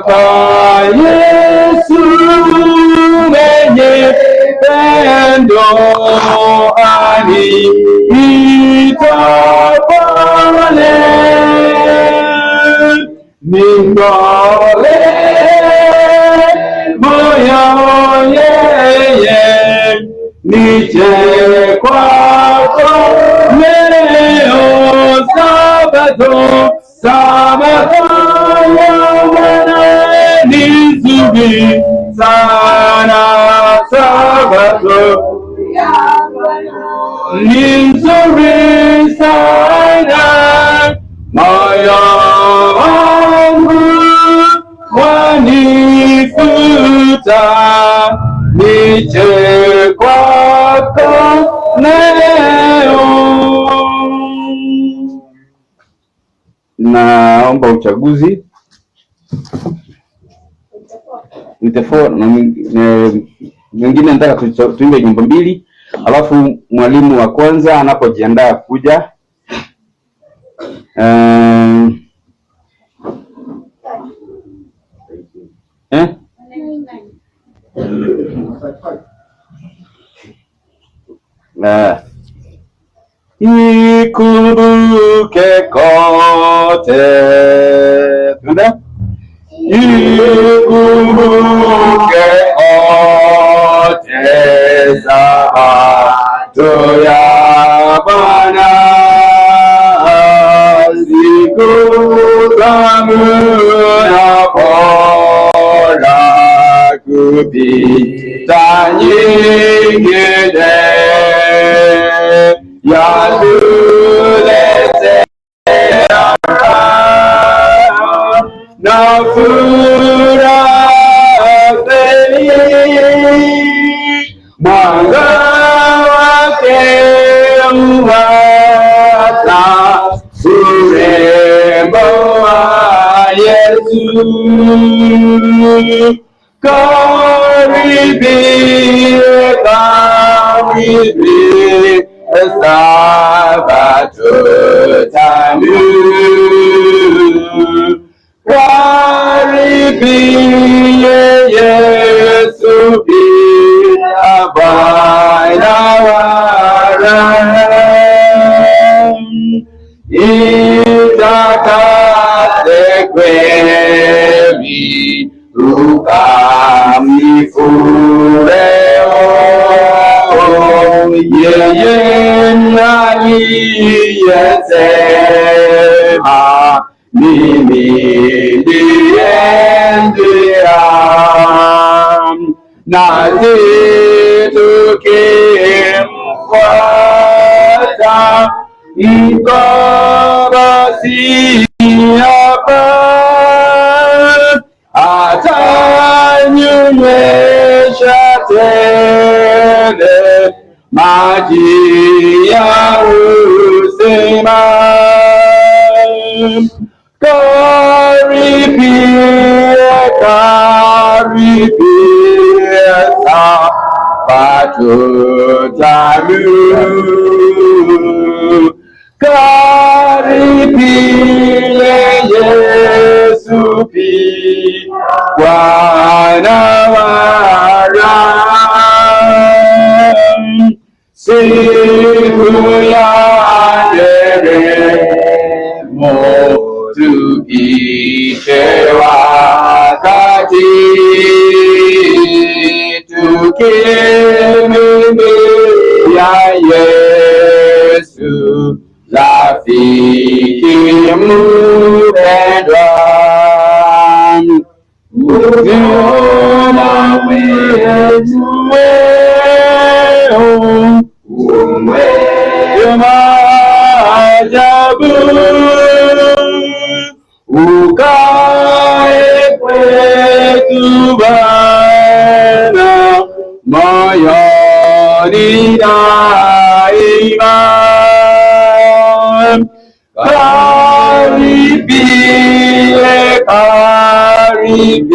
kwa Yesu mwenye pendo aniita pale, ningole moyo yeye nije kwako leo. Sabato ya Bwana ni nzuri sana, Sabato ya Bwana ni nzuri sana, moyo wangu wanifuta nije kwako leo. Naomba uchaguzi nitafua na mwingine, nataka tuimbe nyimbo mbili, alafu mwalimu wa kwanza anapojiandaa kuja ikumbuke kote, ikumbuke kote Sabato ya Bwana, siku tamu na bora kupita nyingine, yatuletea na furaha tele, mwanga wake uwata urembo wa Yesu. Karibie, karibie Sabato tamu, karibie Yesu pia Bwana wa raha, itakase kweli ukamilifu leo, yeye aliyesema mimi ndiye njia, nasi tukimfuata mkogosi hapa, atanywesha tele maji ya uzima. Karibie, karibie Sabato tamu, karibie Yesu pia Bwana wa raha, siku ya nderemo tuishe wakati, tukimlilia Yesu rafiki mpendwa. Uziona wetu maajabu, ukae kwetu Bwana moyoni daima. Karibie, karibie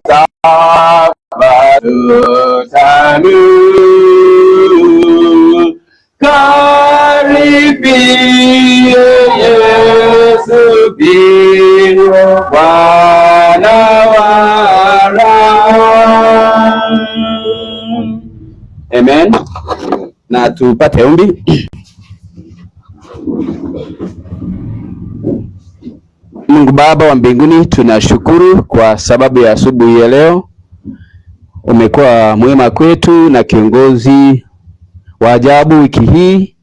Sabato tamu, karibie Yesu pia tupate ombi. Mungu Baba wa mbinguni, tunashukuru kwa sababu ya asubuhi ya leo. Umekuwa mwema kwetu na kiongozi wa ajabu wiki hii.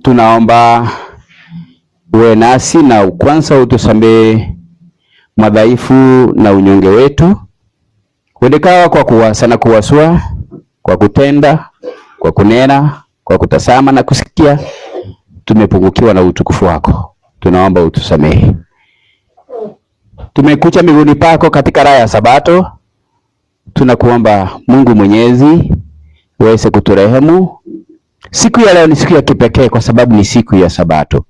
Tunaomba uwe nasi na kwanza utusamehe madhaifu na unyonge wetu. Uendekawa kwa kuwasa na kuwasua, kwa kutenda, kwa kunena, kwa kutazama na kusikia, tumepungukiwa na utukufu wako. Tunaomba utusamehe. Tumekuja miguuni pako katika raha ya Sabato. Tunakuomba Mungu Mwenyezi uweze kuturehemu. Siku ya leo ni siku ya kipekee kwa sababu ni siku ya Sabato.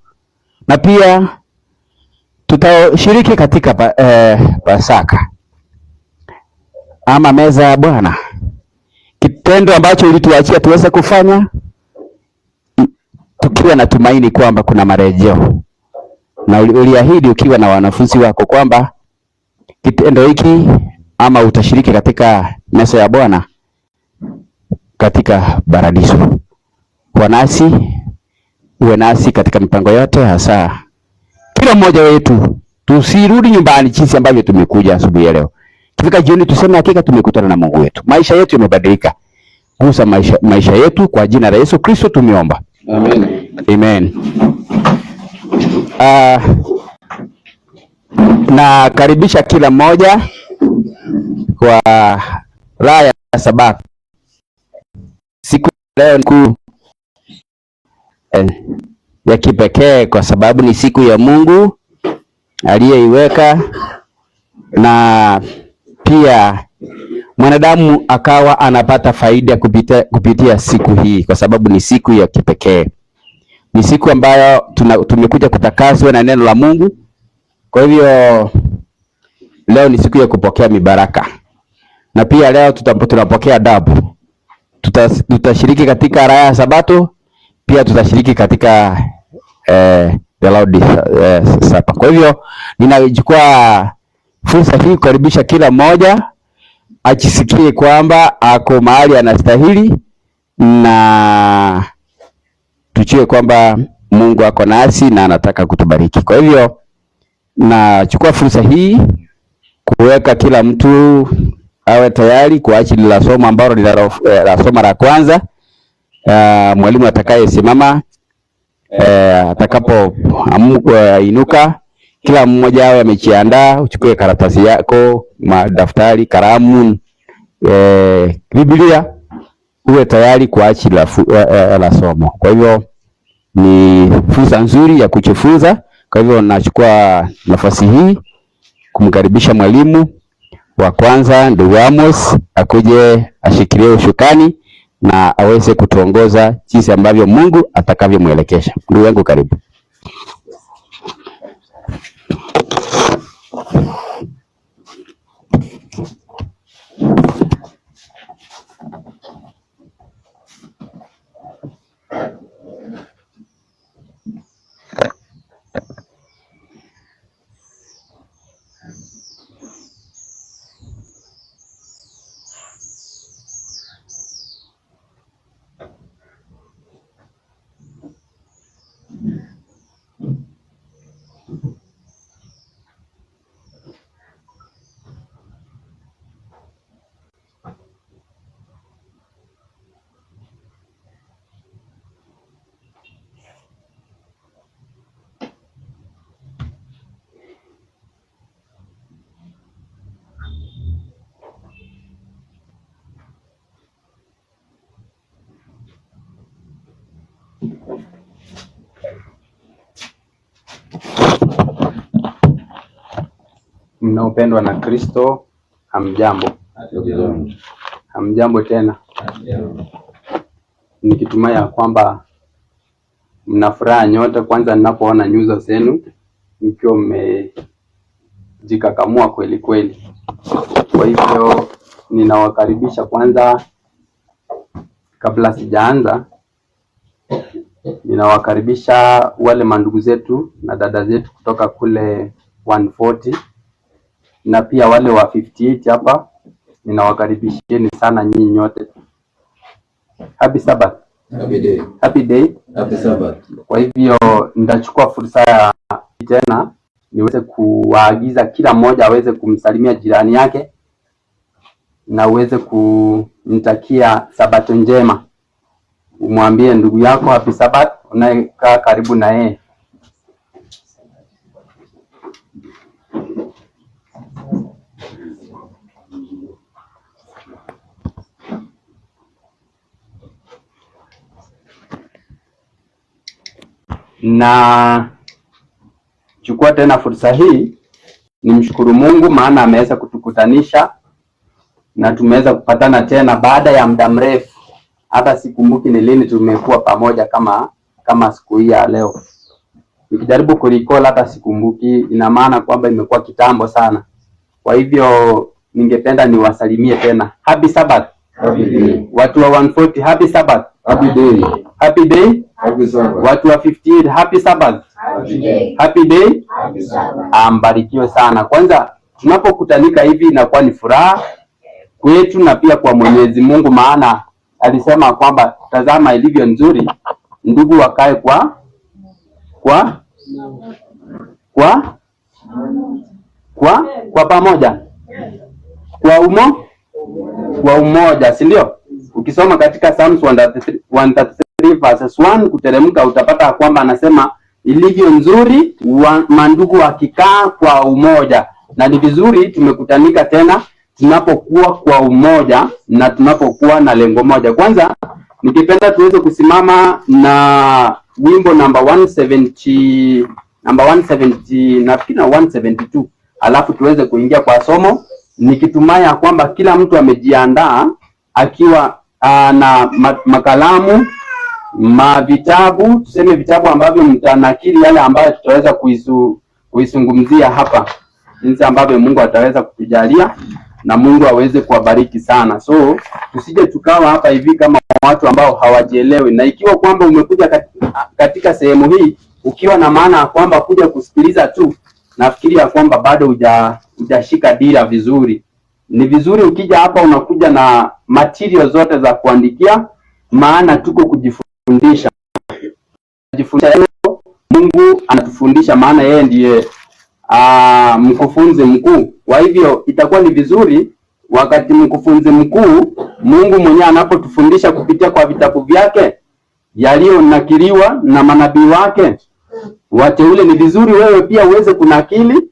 Na pia tutashiriki katika Pasaka ama meza ya Bwana. Kitendo ambacho ulituachia tuweze kufanya tukiwa na tumaini kwamba kuna marejeo. Na uliahidi ukiwa na wanafunzi wako kwamba kitendo hiki ama utashiriki katika meza ya Bwana katika paradiso. Kwa nasi, uwe nasi katika mipango yote, hasa kila mmoja wetu. Tusirudi nyumbani jinsi ambavyo tumekuja asubuhi ya leo. Kifika jioni tuseme hakika tumekutana na Mungu wetu. Maisha yetu yamebadilika. Gusa maisha yetu kwa jina la Yesu Kristo tumeomba. Amen. Amen. Na karibisha kila mmoja kwa raha ya Sabato. Siku leo ni ya kipekee kwa sababu ni siku ya Mungu aliyeiweka, na pia mwanadamu akawa anapata faida kupitia siku hii kwa sababu ni siku ya kipekee. Ni siku ambayo tumekuja kutakaswa na neno la Mungu. Kwa hivyo leo ni siku ya kupokea mibaraka. Na pia leo tunapokea adabu. Tutashiriki katika raha ya Sabato, pia tutashiriki katika the Lord's Supper. Kwa hivyo ninachukua fursa hii kukaribisha kila mmoja ajisikie kwamba ako mahali anastahili, na tujue kwamba Mungu ako nasi na anataka kutubariki. Kwa hivyo nachukua fursa hii kuweka kila mtu awe tayari kwa ajili la somo ambalo ni la somo la kwanza. Mwalimu atakayesimama atakapo inuka, kila mmoja awe amejiandaa. Uchukue karatasi yako, madaftari, kalamu, Biblia, uwe tayari kwa ajili la somo. Kwa hivyo ni fursa nzuri ya kujifunza. Kwa hivyo nachukua nafasi hii kumkaribisha mwalimu wa kwanza, ndugu Amos, akuje ashikilie ushukani na aweze kutuongoza jinsi ambavyo Mungu atakavyomwelekesha. Ndugu yangu, karibu. Mnaopendwa na Kristo, hamjambo. Hamjambo tena. Nikitumai ya kwamba mna furaha nyote. Kwanza ninapoona nyuso zenu mkiwa mmejikakamua kweli kweli. Kwa hivyo ninawakaribisha. Kwanza kabla sijaanza, ninawakaribisha wale mandugu zetu na dada zetu kutoka kule 140 na pia wale wa 58 hapa. Ninawakaribisheni sana nyinyi nyote. Happy Sabbath. Happy day. Happy day. Happy Sabbath. Kwa hivyo nitachukua fursa ya tena niweze kuwaagiza kila mmoja aweze kumsalimia jirani yake na uweze kumtakia Sabato njema. Umwambie ndugu yako Happy Sabbath unayekaa karibu na yeye. Na chukua tena fursa hii nimshukuru Mungu maana ameweza kutukutanisha na tumeweza kupatana tena baada ya muda mrefu. Hata sikumbuki ni lini tumekuwa pamoja kama siku hii ya leo. Nikijaribu kurecall hata sikumbuki, ina maana kwamba imekuwa kitambo sana. Kwa hivyo ningependa niwasalimie tena. Happy Sabbath. Happy day. Watu wa 140 Happy Sabbath. Happy day. Happy day. Happy Sabbath. Watu wa 58 Happy Sabbath. Happy day. Happy day. Happy Sabbath. Ambarikiwe sana. Kwanza tunapokutanika hivi inakuwa ni furaha kwetu na pia kwa Mwenyezi Mungu, maana alisema kwamba tazama ilivyo nzuri ndugu wakae kwa pamoja, kwa umoja, si ndio? Ukisoma katika Psalms 133 verses 1 kuteremka utapata kwamba anasema ilivyo nzuri mandugu wakikaa kwa umoja. Na ni vizuri tumekutanika tena tunapokuwa kwa umoja na tunapokuwa na lengo moja. Kwanza nikipenda tuweze kusimama na wimbo number 170 nafikiri na 172, alafu tuweze kuingia kwa somo, nikitumai kwamba kila mtu amejiandaa akiwa na makalamu, vitabu, tuseme vitabu ambavyo mtanakili yale ambayo tutaweza kuizungumzia hapa, jinsi ambavyo Mungu ataweza kutujalia na Mungu aweze kuwabariki sana. So tusije tukawa hapa hivi kama watu ambao hawajielewi. Na ikiwa kwamba umekuja katika sehemu hii ukiwa na maana ya kwamba kuja kusikiliza tu, nafikiria kwamba bado hujashika dira vizuri. Ni vizuri ukija hapa unakuja na material zote za kuandikia, maana tuko kujifundisha. Mungu anatufundisha maana yeye ndiye mkufunzi mkuu. Kwa hivyo itakuwa ni vizuri wakati mkufunzi mkuu Mungu mwenyewe anapotufundisha kupitia kwa vitabu vyake yaliyonakiliwa na manabii wake wateule, ni vizuri wewe pia uweze kunakili,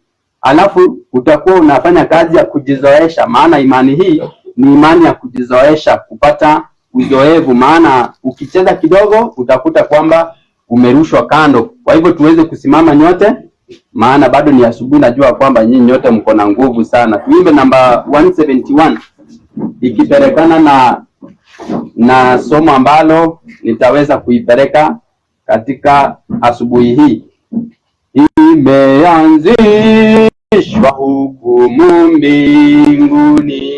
alafu utakuwa unafanya kazi ya kujizoesha, maana imani hii ni imani ya kujizoesha, kupata uzoevu, maana ukicheza kidogo utakuta kwamba umerushwa kando. Kwa hivyo tuweze kusimama nyote, maana bado ni asubuhi, najua kwamba nyinyi nyote mko na nguvu sana. Tuimbe namba 171 ikipelekana na somo ambalo nitaweza kuipeleka katika asubuhi hii. Imeanzishwa hukumu mbinguni,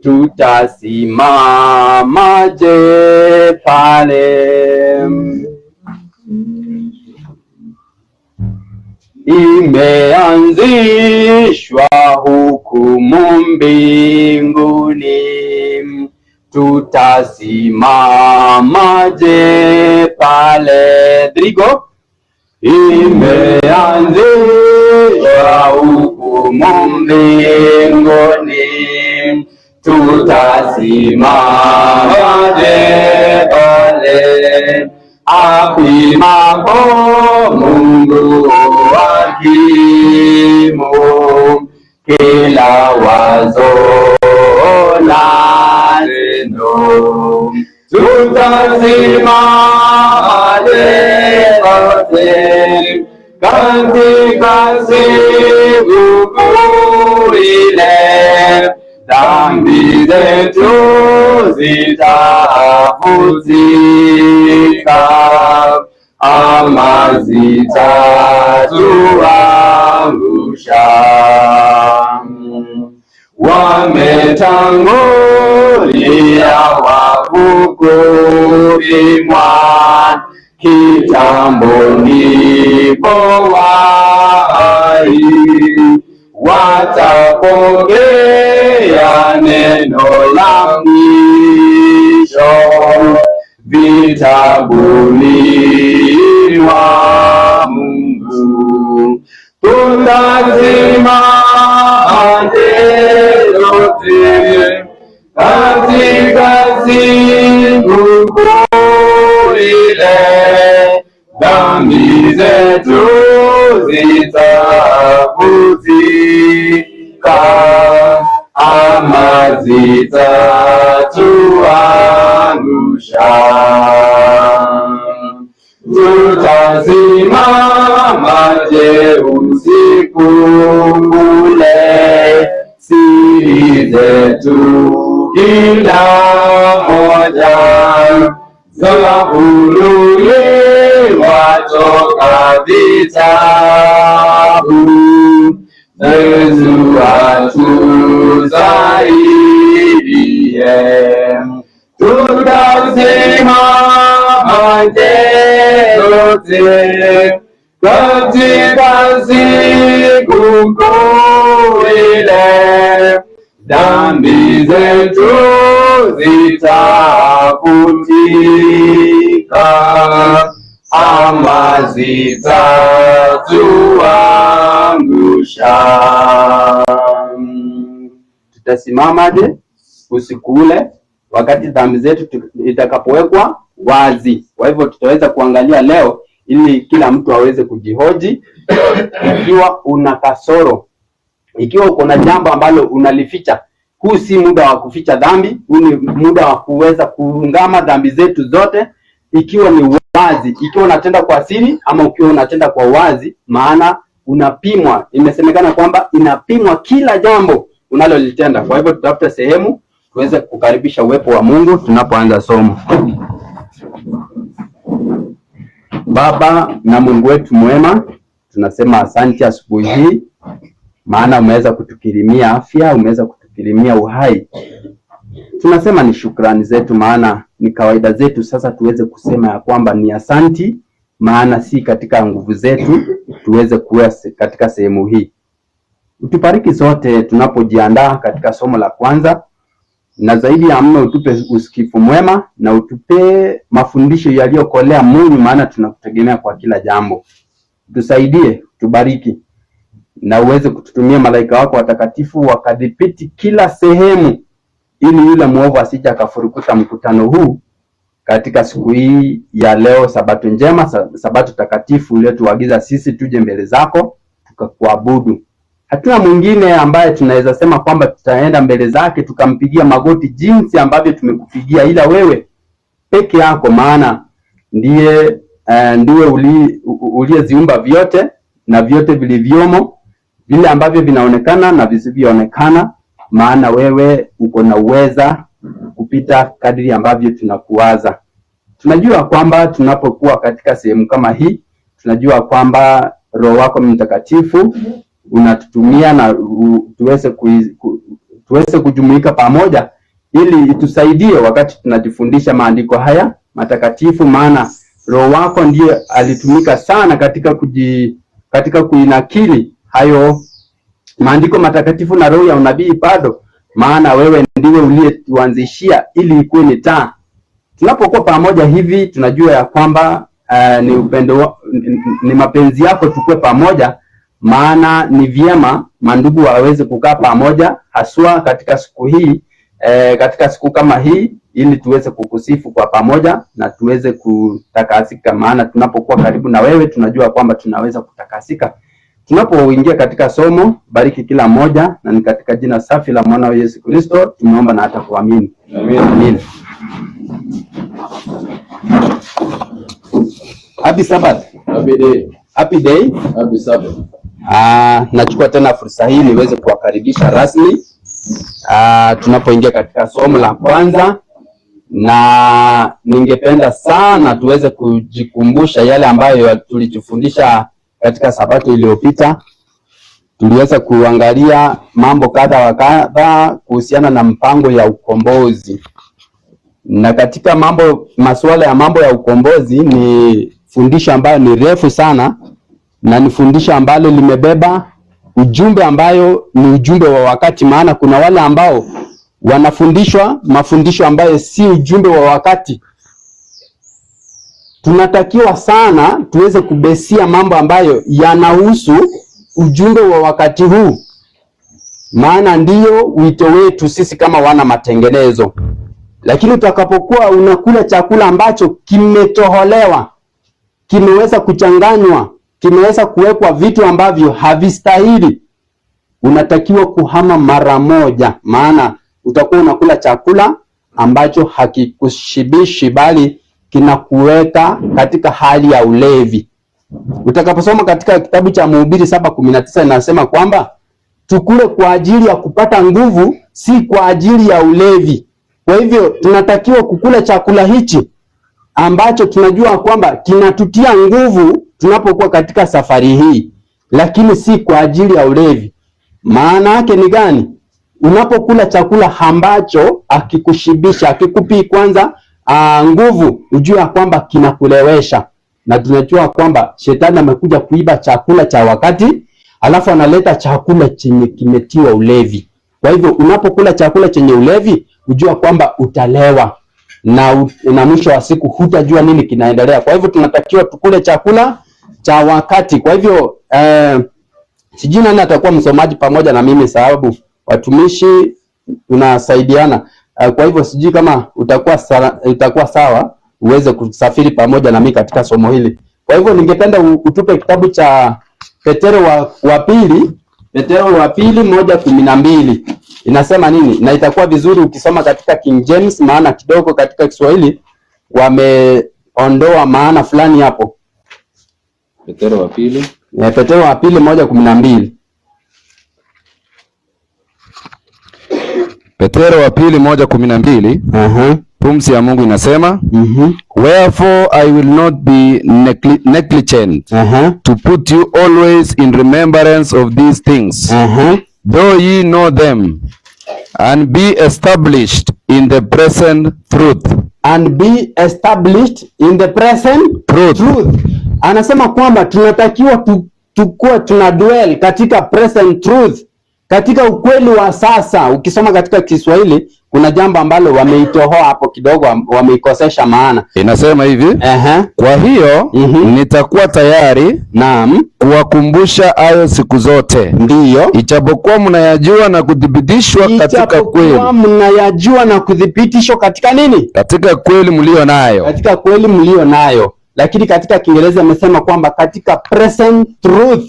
tutasimamaje pale? Imeanzishwa hukumu mbinguni, tutasimamaje pale? Drigo. Imeanzishwa hukumu mbinguni, tutasimamaje pale? Apimapo Mungu hakimu kila wazo na neno, tutasimamaje sote katika siku ile? Dhambi zetu zitafutika ama zitatuangusha. Wametangulia wavukuri mwa kitambo, ndipo wai watapokea neno la mwisho vitabuni mwa Mungu. Tutasimamaje yote katika siku ile, dhambi zetu zitafutika ama zitatuangusha. Tutasimamaje usiku ule, siri zetu kila moja zafunuliwa toka vitabu. Yesu atusaidie. Tutasimamaje yote katika siku ile, dhambi zetu zitafutika ama zitatuangusha. Tutasimamaje usiku ule wakati dhambi zetu itakapowekwa wazi? Kwa hivyo tutaweza kuangalia leo ili kila mtu aweze kujihoji. Ikiwa una kasoro, ikiwa uko na jambo ambalo unalificha, huu si muda wa kuficha dhambi, huu ni muda wa kuweza kuungama dhambi zetu zote, ikiwa ni wazi, ikiwa unatenda kwa siri ama ukiwa unatenda kwa wazi, maana unapimwa. Imesemekana kwamba inapimwa kila jambo unalolitenda. Kwa hivyo tutafute sehemu tuweze kukaribisha uwepo wa Mungu tunapoanza somo. Baba na Mungu wetu mwema, tunasema asante asubuhi hii, maana umeweza kutukirimia afya, umeweza kutukirimia uhai. Tunasema ni shukrani zetu, maana ni kawaida zetu sasa tuweze kusema ya kwamba ni asanti, maana si katika nguvu zetu tuweze kuwa katika sehemu hii. Utubariki sote tunapojiandaa katika somo la kwanza, na zaidi ya mno utupe usikifu mwema na utupe mafundisho yaliyokolea moyo, maana tunakutegemea kwa kila jambo. Tusaidie, tubariki na uweze kututumia malaika wako watakatifu wakadhibiti kila sehemu, ili yule mwovu asije akafurukuta mkutano huu katika siku hii ya leo, sabato njema, sabato takatifu iliyotuagiza sisi tuje mbele zako tukakuabudu. Hatuna mwingine ambaye tunaweza sema kwamba tutaenda mbele zake tukampigia magoti jinsi ambavyo tumekupigia, ila wewe peke yako, maana ndiwe uliyeziumba vyote na vyote vilivyomo, vile ambavyo vinaonekana na visivyoonekana, maana wewe uko na uweza kupita kadri ambavyo tunakuwaza. Tunajua kwamba tunapokuwa katika sehemu kama hii, tunajua kwamba Roho wako Mtakatifu unatutumia na tuweze kujumuika pamoja ili itusaidie wakati tunajifundisha maandiko haya matakatifu, maana Roho wako ndiye alitumika sana katika kuinakili hayo maandiko matakatifu na roho ya unabii bado, maana wewe ndiwe uliyetuanzishia ili ikuwe ni taa. Tunapokuwa pamoja hivi tunajua ya kwamba ni upendo, ni mapenzi yako tukue pamoja, maana ni vyema mandugu waweze kukaa pamoja, haswa katika siku hii, katika siku kama hii, ili tuweze kukusifu kwa pamoja na tuweze kutakasika, maana tunapokuwa karibu na wewe tunajua kwamba tunaweza kutakasika. Tunapoingia katika somo, bariki kila mmoja, na ni katika jina safi la mwana wa Yesu Kristo tumeomba na hata kuamini. Amen. Amen. Happy Sabbath. Happy day. Happy day. Happy Sabbath. Nachukua tena fursa hii niweze kuwakaribisha rasmi tunapoingia katika somo la kwanza, na ningependa sana tuweze kujikumbusha yale ambayo tulijifundisha katika sabato iliyopita. Tuliweza kuangalia mambo kadha wa kadha kuhusiana na mpango ya ukombozi, na katika masuala ya mambo ya ukombozi ni fundisho ambayo ni refu sana, na ni fundisho ambalo limebeba ujumbe ambayo ni ujumbe wa wakati, maana kuna wale ambao wanafundishwa mafundisho ambayo si ujumbe wa wakati, tunatakiwa sana tuweze kubesia mambo ambayo yanahusu ujumbe wa wakati huu, maana ndiyo wito wetu sisi kama wana matengenezo. Lakini utakapokuwa unakula chakula ambacho kimetoholewa, kimeweza kuchanganywa, kimeweza kuwekwa vitu ambavyo havistahili, unatakiwa kuhama mara moja, maana utakuwa unakula chakula ambacho hakikushibishi bali kinakuweka katika hali ya ulevi. Utakaposoma katika kitabu cha Mhubiri 7:19 inasema kwamba tukule kwa ajili ya kupata nguvu, si kwa ajili ya ulevi. Kwa hivyo tunatakiwa kukula chakula hichi ambacho tunajua kwamba kinatutia nguvu tunapokuwa katika safari hii, lakini si kwa ajili ya ulevi. Maana yake ni gani? Unapokula chakula ambacho akikushibisha, akikupi kwanza nguvu, ujue kwamba kinakulewesha. Na tunajua kwamba shetani amekuja kuiba chakula cha wakati, alafu analeta chakula chenye kimetiwa ulevi. Kwa hivyo unapokula chakula chenye ulevi, ujua kwamba utalewa na mwisho wa siku hutajua nini kinaendelea. Kwa hivyo tunatakiwa tukule chakula cha wakati. Kwa hivyo sijui nani atakuwa msomaji pamoja na mimi, sababu watumishi tunasaidiana. Kwa hivyo sijui kama utakuwa sawa uweze kusafiri pamoja na mimi katika somo hili. Kwa hivyo ningependa utupe kitabu cha Petero wa pili 1:12. Inasema nini? Na itakuwa vizuri ukisoma katika King James, maana kidogo katika Kiswahili wameondoa maana fulani hapo. Petero wa pili 1:12. Petero wa pili 1:12. Pumzi ya Mungu inasema, wherefore I will not be negligent to put you always in remembrance of these things, though ye know them, and be established in the present truth. And be established in the present truth. Anasema kwamba tunatakiwa tukue tuna dwell katika present truth, katika ukweli wa sasa. Ukisoma katika Kiswahili kuna jambo ambalo wameitohoa hapo kidogo, wameikosesha maana. Inasema hivi, kwa hiyo nitakuwa tayari kuwakumbusha hayo siku zote. Ndiyo, ijapokuwa mnayajua na kuthibitishwa katika kweli. Mnayajua na kuthibitishwa katika nini? Katika kweli mlio nayo. Katika kweli mlio nayo. Lakini katika Kiingereza amesema kwamba katika present truth.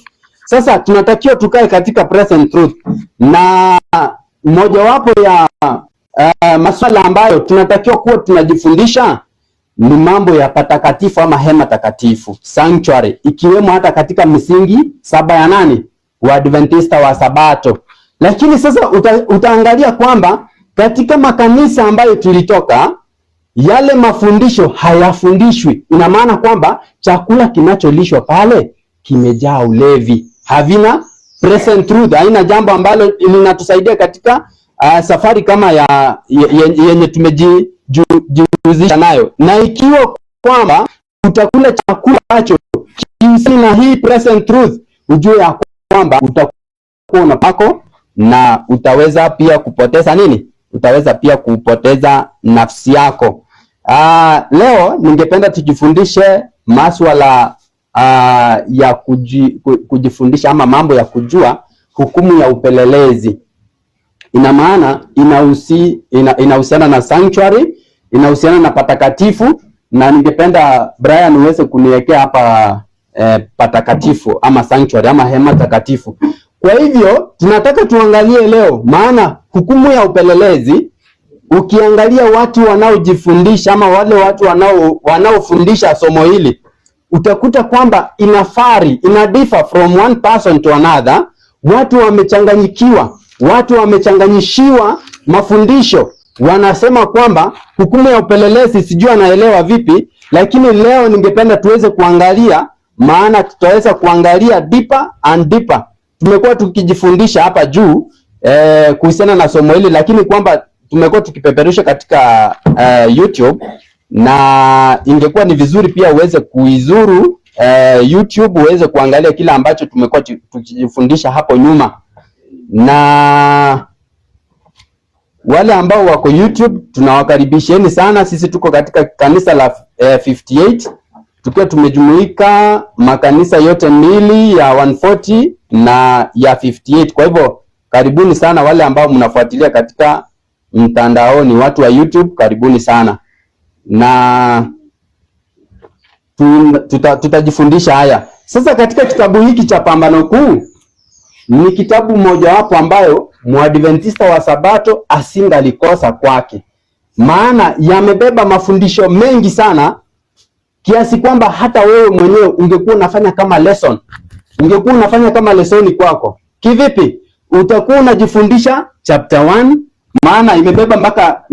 Sasa tunatakiwa tukae katika present truth, na mojawapo ya masuala ambayo tunatakiwa kuwa tunajifundisha ni mambo ya patakatifu ama hema takatifu, sanctuary, ikiwemo hata katika misingi 7 ya nani? Waadventista wa Sabato. Lakini sasa utaangalia kwamba katika makanisa ambayo tulitoka, yale mafundisho hayafundishwi. Ina maana kwamba chakula kinacholishwa pale kimejaa ulevi, havina present truth, haina jambo ambalo linatusaidia katika safari kama yenye tumejihusisha nayo. Na ikiwa kwamba utakula chakula ambacho kisina hii present truth, ujue ya kwamba utakuwa unapako na utaweza pia kupoteza nini? Utaweza pia kupoteza nafsi yako. Leo ningependa tujifundishe masuala ya kujifundisha ama mambo ya kujua hukumu ya upelelezi. Ina maana inahusiana na sanctuary, inahusiana na patakatifu, na ningependa Brian uweze kuniwekea hapa patakatifu ama sanctuary ama hema takatifu. Kwa hivyo tunataka tuangalie leo, maana hukumu ya upelelezi, ukiangalia watu wanaojifundisha ama wale watu wanaofundisha somo hili, utakuta kwamba ina differ from one person to another. Watu wamechanganyikiwa, watu wamechanganyishiwa mafundisho. Wanasema kwamba hukumu ya upelelezi sijui anaelewa vipi, lakini leo ningependa tuweze kuangalia, maana tutaweza kuangalia deeper and deeper. Tumekuwa tukijifundisha hapa juu kuhusiana na somo hili, lakini kwamba tumekuwa tukipeperusha katika YouTube, na ingekuwa ni vizuri pia uweze kuizuru YouTube uweze kuangalia kila ambacho tumekuwa tukijifundisha hapo nyuma. Na wale ambao wako YouTube tunawakaribisheni sana. Sisi tuko katika kanisa la 58 tukiwa tumejumuika makanisa yote mbili ya 140 na ya 58. Kwa hivyo karibuni sana wale ambao mnafuatilia katika mtandaoni, watu wa YouTube, karibuni sana. Na tutajifundisha haya. Sasa katika kitabu hiki cha Pambano Kuu ni kitabu mojawapo ambayo Mwadventista wa Sabato asingalikosa kwake. Maana yamebeba mafundisho mengi sana kiasi kwamba hata wewe mwenyewe ungekuwa unafanya kama lesson. Ungekuwa unafanya kama lesoni kwako. Kivipi? Utakuwa unajifundisha chapter 1, maana imebeba mpaka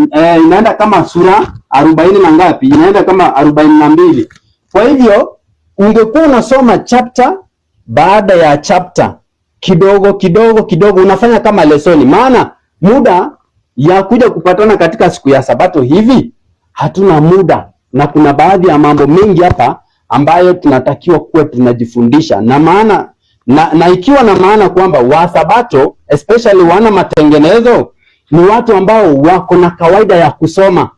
inaenda kama sura 40 na ngapi? Inaenda kama 42. Kwa hivyo ungekuwa unasoma chapter baada ya chapter, kidogo kidogo kidogo, unafanya kama lesoni. Maana muda ya kuja kupatana katika siku ya Sabato hivi hatuna muda, na kuna baadhi ya mambo mengi hapa ambayo tunatakiwa kuwa tunajifundisha, na maana na ikiwa na maana kwamba wa Sabato especially wana matengenezo ni watu ambao wako na kawaida ya kusoma,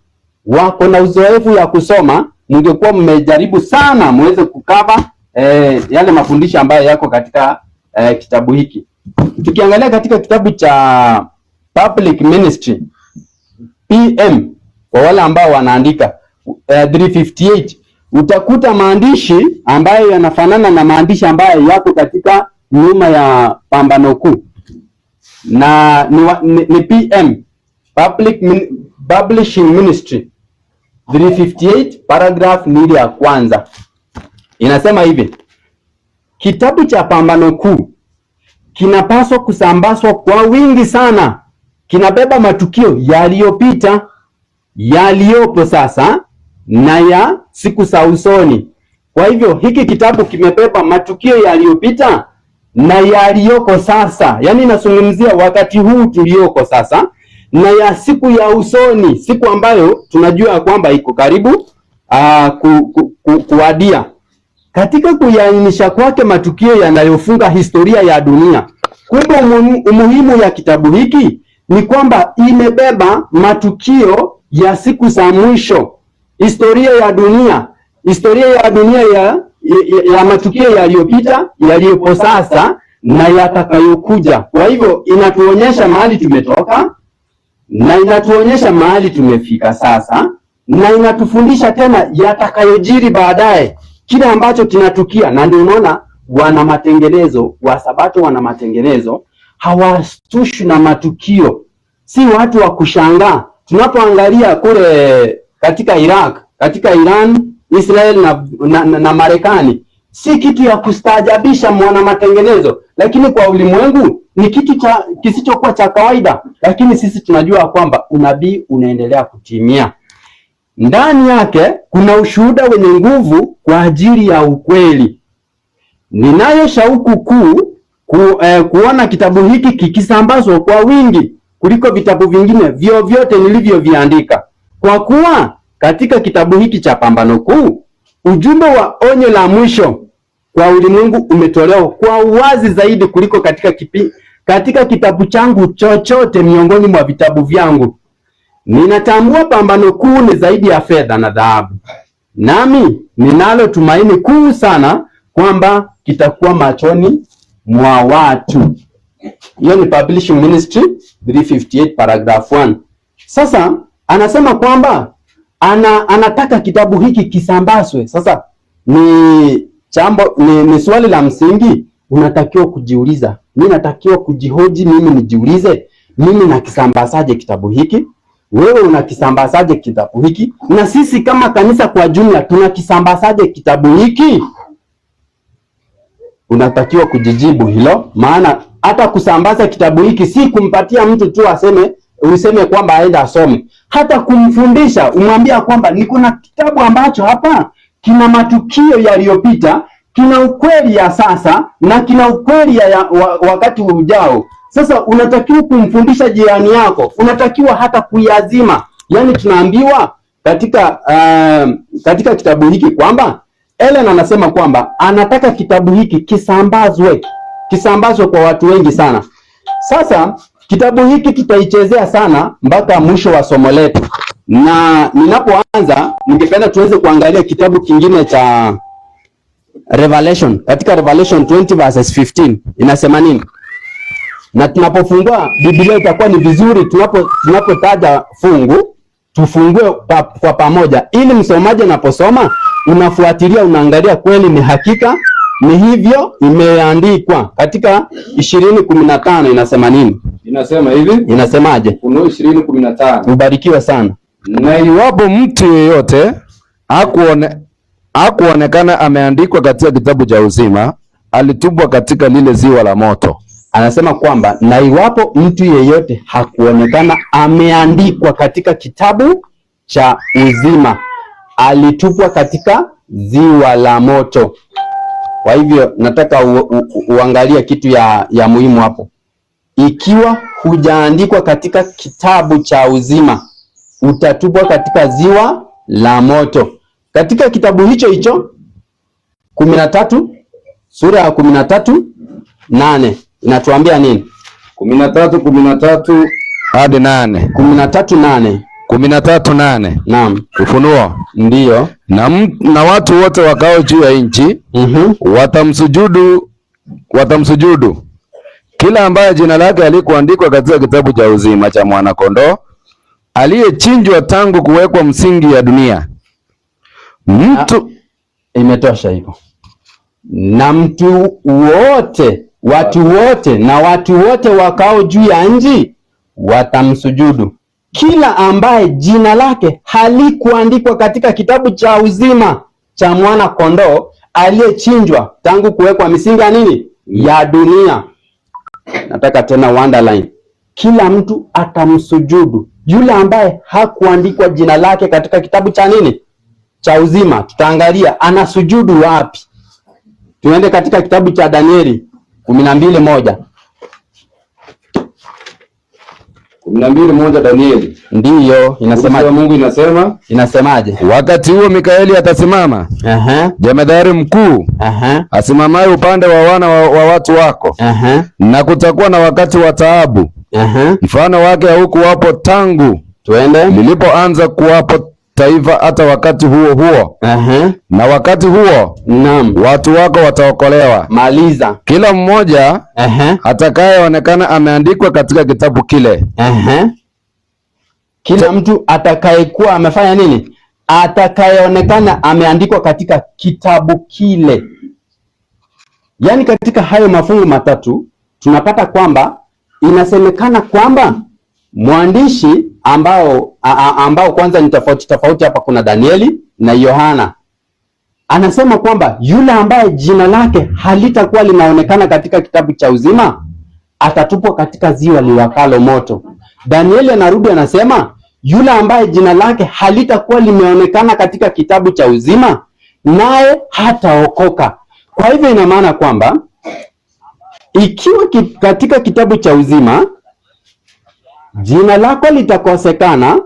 wako na uzoefu ya kusoma. Mngekuwa mmejaribu sana muweze kukava yale mafundisho ambayo yako katika kitabu hiki. Tukiangalia katika kitabu cha Public Ministry PM, kwa wale ambao wanaandika 358, utakuta maandishi ambayo yanafanana na maandishi ambayo yako katika nyuma ya Pambano Kuu, na ni PM, Publishing Ministry 358, paragraph ni ya kwanza. Inasema hivi: kitabu cha Pambano Kuu kinapaswa kusambazwa kwa wingi sana. Kinabeba matukio yaliyopita, yaliyopo sasa na ya siku za usoni. Kwa hivyo hiki kitabu kimebeba matukio yaliyopita na yaliyoko sasa. Yaani nazungumzia wakati huu tulioko sasa na ya siku ya usoni, siku ambayo tunajua kwamba iko karibu kuadia. Katika kuyaainisha kwake matukio yanayofunga historia ya dunia, kumbe umuhimu ya kitabu hiki ni kwamba imebeba matukio ya siku za mwisho, historia ya dunia ya matukio yaliyopita, yaliyopo sasa na yatakayokuja. Kwa hivyo inatuonyesha mahali tumetoka na inatuonyesha mahali tumefika sasa, na inatufundisha tena yatakayojiri baadaye, kile ambacho kinatukia. Na ndio unaona wana matengenezo wa Sabato, wana matengenezo hawastushwi na matukio, si watu wa kushangaa. Tunapoangalia kule katika Iraq, katika Iran, Israel na Marekani, si kitu ya kustaajabisha mwana matengenezo, lakini kwa ulimwengu ni kitu kisichokuwa cha kawaida. Lakini sisi tunajua kwamba unabii unaendelea kutimia. Ndani yake kuna ushuhuda wenye nguvu kwa ajili ya ukweli. Ninayo shauku kuu kuona kitabu hiki kikisambazwa kwa wingi kuliko vitabu vingine vyovyote nilivyoviandika, kwa kuwa katika kitabu hiki cha Pambano Kuu ujumbe wa onyo la mwisho kwa ulimwengu umetolewa kwa uwazi zaidi kuliko katika kitabu changu chochote miongoni mwa vitabu vyangu. Ninatambua Pambano Kuu ni zaidi ya fedha na dhahabu, nami ninalo tumaini kuu sana kwamba kitakuwa machoni mwa watu. Hiyo ni Publishing Ministry 358 paragraph 1. Sasa anasema kwamba anataka kitabu hiki kisambazwe. Sasa ni swali la msingi unatakiwa kujiuliza. Mimi natakiwa kujihoji, mimi nijiulize, mimi nakisambazaje kitabu hiki? Wewe unakisambazaje kitabu hiki? Na sisi kama kanisa kwa jumla tunakisambazaje kitabu hiki? Unatakiwa kujijibu hilo, maana hata kusambaza kitabu hiki si kumpatia mtu tu useme kwamba aenda asome. Hata kumfundisha, umwambia kwamba niko na kitabu ambacho hapa kina matukio yaliyopita, kina ukweli ya sasa na kina ukweli ya wakati ujao. Sasa unatakiwa kumfundisha jirani yako, unatakiwa hata kuiazima. Yaani tunaambiwa katika kitabu hiki kwamba Ellen anasema kwamba anataka kitabu hiki kisambazwe kwa watu wengi sana. Sasa kitabu hiki tutaichezea sana mpaka mwisho wa somo letu, na ninapoanza ningependa tuweze kuangalia kitabu kingine cha Revelation, katika Revelation 20 verses 15 inasema nini? Na tunapofungua Biblia itakuwa ni vizuri tunapotaja fungu tufungue kwa pamoja, ili msomaji anaposoma unafuatilia, unaangalia kweli ni hakika ni hivyo imeandikwa. Katika 20:15 inasema nini? Inasema hivi. Inasemaje? Ufunuo 20:15. Ubarikiwe sana. Na iwapo mtu yeyote hakuonekana ameandikwa katika kitabu cha uzima, alitupwa katika lile ziwa la moto. Anasema kwamba na iwapo mtu yeyote hakuonekana ameandikwa katika kitabu cha uzima, alitupwa katika ziwa la moto. Kwa hivyo nataka uangalie kitu ya muhimu hapo. Ikiwa hujaandikwa katika kitabu cha uzima, utatupwa katika ziwa la moto. Katika kitabu hicho 13, sura ya 13:8 inatuambia nini? 13 hadi 8. 13:8. 13:8. Naam. Ufunuo. Ndiyo. Na watu wote wakao juu ya nchi watamsujudu kila ambaye jina lake alikuandikwa katika kitabu cha uzima cha mwana kondoo aliyechinjwa tangu kuwekwa msingi ya dunia. Imetosha hivyo. Na mtu wote, watu wote wakao juu ya nchi watamsujudu kila ambaye jina lake halikuandikwa katika kitabu cha uzima cha mwana kondoo aliyechinjwa tangu kuwekwa misingi ya nini? Ya dunia. Nataka tena underline. Kila mtu atamsujudu yule ambaye hakuandikwa jina lake katika kitabu cha nini? Cha uzima. Tutaangalia anasujudu wapi. Tuende katika kitabu cha Danieli 12:1. 12:1 Danieli. Ndiyo, inasema Mungu inasemaje? Wakati huo Mikaeli atasimama, jemadari mkuu, asimamaye upande wa wana wa watu wako, na kutakuwa na wakati wa taabu, mfano wake haukuwapo tangu lilipoanza kuwapo taifa hata wakati huo. Na wakati huo, naam, watu wako wataokolewa. Maliza. Kila mmoja atakayeonekana ameandikwa katika kitabu kile. Kila mtu atakayekuwa amefanya nini? Atakayeonekana ameandikwa katika kitabu kile. Yaani katika hayo mafungu matatu tunapata kwamba inasemekana kwamba mwandishi ambao kwanza ni tofauti hapa, kuna Danieli na Yohana, anasema kwamba yule ambaye jina lake halitakuwa linaonekana katika kitabu cha uzima atatupwa katika ziwa liwakalo moto. Danieli anarudi anasema yule ambaye jina lake halitakuwa limeonekana katika kitabu cha uzima naye hataokoka. Kwa hivyo ina maana kwamba ikiwa katika kitabu cha uzima jina lako litakosekana,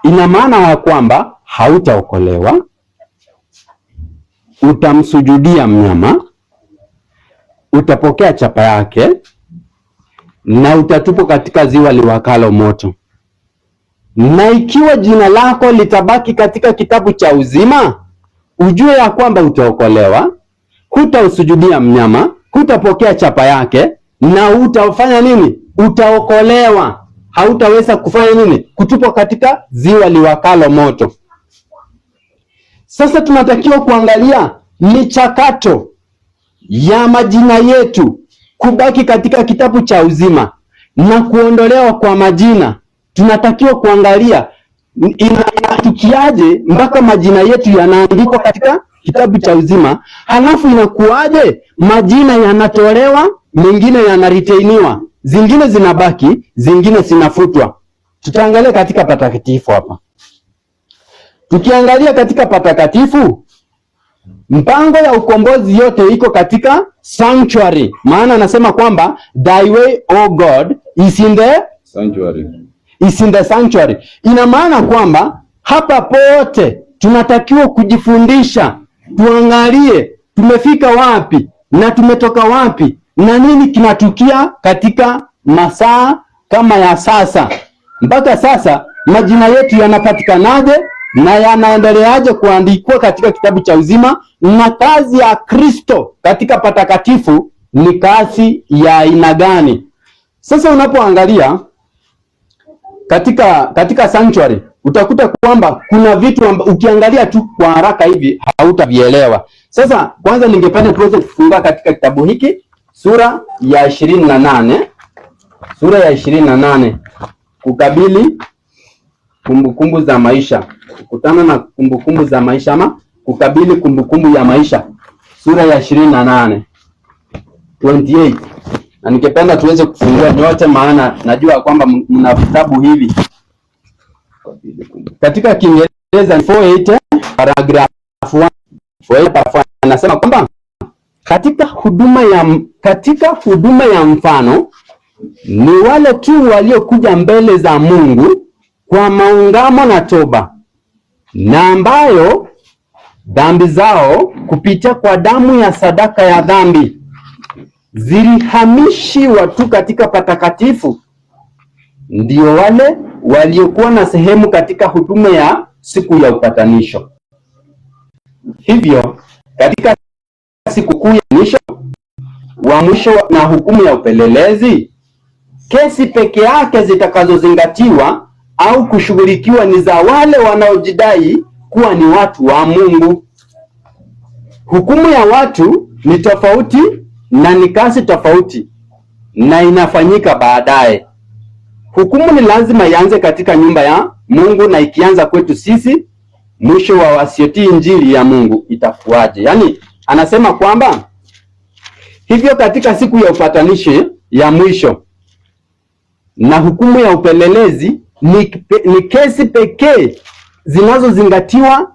ina maana ya kwamba hautaokolewa, utamsujudia mnyama, utapokea chapa yake na utatupwa katika ziwa liwakalo moto. Na ikiwa jina lako litabaki katika kitabu cha uzima, ujue ya kwamba utaokolewa, hutausujudia mnyama, hutapokea chapa yake na utafanya nini? Utaokolewa. Hautaweza kufanya nini? Kutupwa katika ziwa liwakalo moto. Sasa tunatakiwa kuangalia michakato ya majina yetu kubaki katika kitabu cha uzima na kuondolewa kwa majina. Tunatakiwa kuangalia inatukiaje mpaka majina yetu yanaandikwa katika kitabu cha uzima, halafu inakuaje majina yanatolewa, mengine yanaretainiwa, zingine zinabaki, zingine zinafutwa. Tutaangalia katika patakatifu hapa. Tukiangalia katika patakatifu, mpango ya ukombozi yote iko katika sanctuary. Maana anasema kwamba thy way, O God, is in the sanctuary. Is in the sanctuary. Ina maana kwamba hapa pote tunatakiwa kujifundisha, tuangalie tumefika wapi na tumetoka wapi na nini kinatukia katika masaa kama ya sasa. Mpaka sasa majina yetu yanapatikanaje na yanaendeleaje kuandikwa katika kitabu cha uzima, na kazi ya Kristo katika patakatifu ni kazi ya aina gani? Sasa unapoangalia katika sanctuary utakuta kwamba kuna vitu ukiangalia tu kwa haraka hivi hautavielewa. Sasa kwanza ningependa tuweze kufungua katika kitabu hiki sura ya 28, sura ya 28, kukabili kumbukumbu za maisha, kukutana na kumbukumbu za maisha ama kukabili kumbukumbu ya maisha, sura ya 28 28. Na ningependa tuweze kufungua nyote, maana najua kwamba mna vitabu hivi. Katika Kiingereza 480 paragraph 1 anasema kwamba katika huduma ya mfano ni wale tu waliokuja mbele za Mungu kwa maungamo na toba, na ambayo dhambi zao kupitia kwa damu ya sadaka ya dhambi zilihamishiwa tu katika patakatifu, ndio wale waliokuwa na sehemu katika huduma ya siku ya upatanisho. Hivyo katika siku kuu ya mwisho na hukumu ya upelelezi, kesi peke yake zitakazozingatiwa au kushughulikiwa ni za wale wanaojidai kuwa ni watu wa Mungu. Hukumu ya watu ni tofauti na ni kasi tofauti na inafanyika baadaye. Hukumu ni lazima ianze katika nyumba ya Mungu, na ikianza kwetu sisi, mwisho wa wasiotii injili ya Mungu itakuwaje? Yaani anasema kwamba hivyo katika siku ya upatanisho ya mwisho na hukumu ya upelelezi ni kesi pekee zinazozingatiwa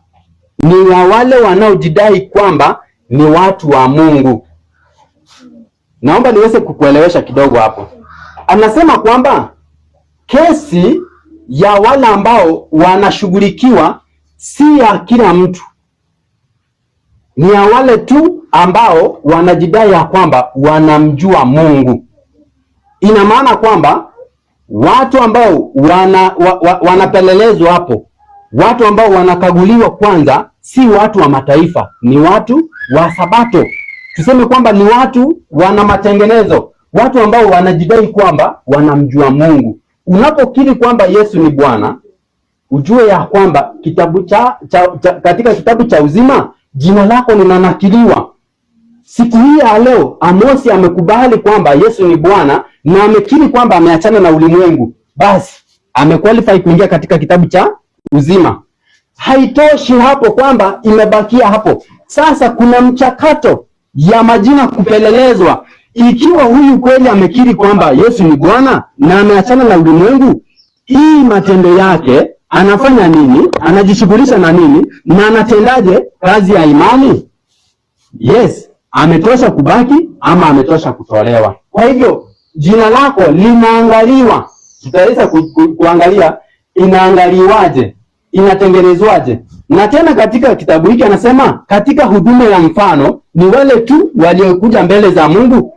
ni wa wale wanaojidai kwamba ni watu wa Mungu. Naomba niweze kukuelewesha kidogo hapo. Anasema kwamba kesi ya wale ambao wanashughulikiwa si ya kila mtu, ni ya wale tu ambao wanajidai ya kwamba wanamjua Mungu. Ina maana kwamba watu ambao wanapelelezwa hapo, watu ambao wanakaguliwa kwanza, si watu wa mataifa, ni watu wa Sabato. Tuseme kwamba ni watu wana matengenezo, watu ambao wanajidai kwamba wanamjua Mungu. Unapokiri kwamba Yesu ni Bwana, ujue ya kwamba katika kitabu cha uzima jina lako linanakiliwa. Siku hii ya leo Amosi amekubali kwamba Yesu ni Bwana na amekiri kwamba ameachana na ulimwengu, basi amequalify kuingia katika kitabu cha uzima. Haitoshi hapo kwamba imebakia hapo. Sasa kuna mchakato ya majina kupelelezwa. Ikiwa huyu kweli amekiri kwamba Yesu ni Bwana na ameachana na ulimwengu, hii matendo yake anafanya nini? Anajishughulisha na nini? Na anatendaje kazi ya imani? Yes, ametosha kubaki ama ametosha kutolewa. Kwa hivyo jina lako linaangaliwa. Tutaweza kuangalia inaangaliwaje, inatengenezwaje. Na tena katika kitabu hiki anasema katika huduma ya mfano ni wale tu waliokuja mbele za Mungu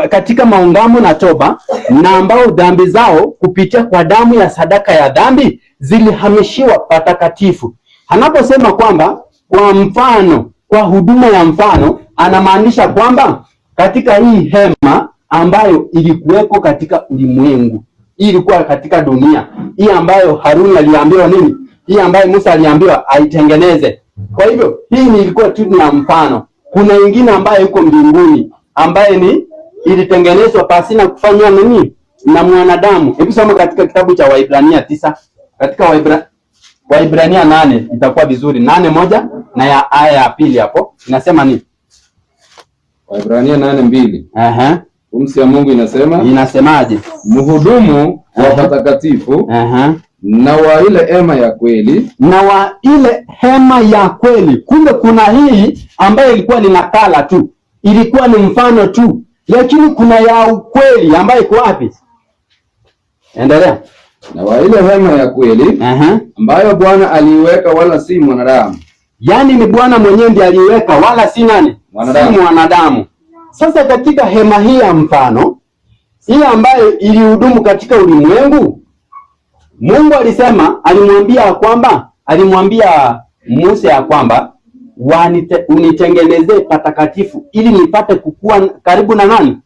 katika maungamo na toba, na ambao dhambi zao kupitia kwa damu ya sadaka ya dhambi zilihamishiwa patakatifu. Anaposema kwamba kwa mfano, kwa huduma ya mfano, anamaanisha kwamba katika hii hema ambayo ilikuweko katika ulimwengu, ilikuwa katika dunia hii ambayo Haruni aliambiwa nini? Hii ambayo Musa aliambiwa aitengeneze. Kwa hivyo hii ilikuwa tu na mfano. Kuna nyingine ambayo iko mbinguni ambaye ni ilitengenezwa pasina kufanywa nini na mwanadamu. Hebu soma katika kitabu cha Waibrania 9, katika Waibrania 8 itakuwa vizuri. 8:1 na ya aya ya pili hapo inasema nini? Waibrania 8:2. Pumzi ya Mungu inasemaje? Mhudumu wa patakatifu na wa ile hema ya kweli, na wa ile hema ya kweli. Kumbe kuna hii ambayo ilikuwa ni nakala tu, ilikuwa ni mfano tu, lakini kuna ya ukweli ambayo iko wapi? Endelea. Na wa ile hema ya kweli ambayo Bwana aliiweka, wala si mwanadamu. Yaani ni Bwana mwenyewe ndiye aliiweka, wala si nani? Mwanadamu. Si mwanadamu. Sasa katika hema hii ya mfano, hii ambayo ilihudumu katika ulimwengu, Mungu alimwambia kwamba alimwambia Musa ya kwamba unitengenezee patakatifu ili nipate kukua karibu na nani?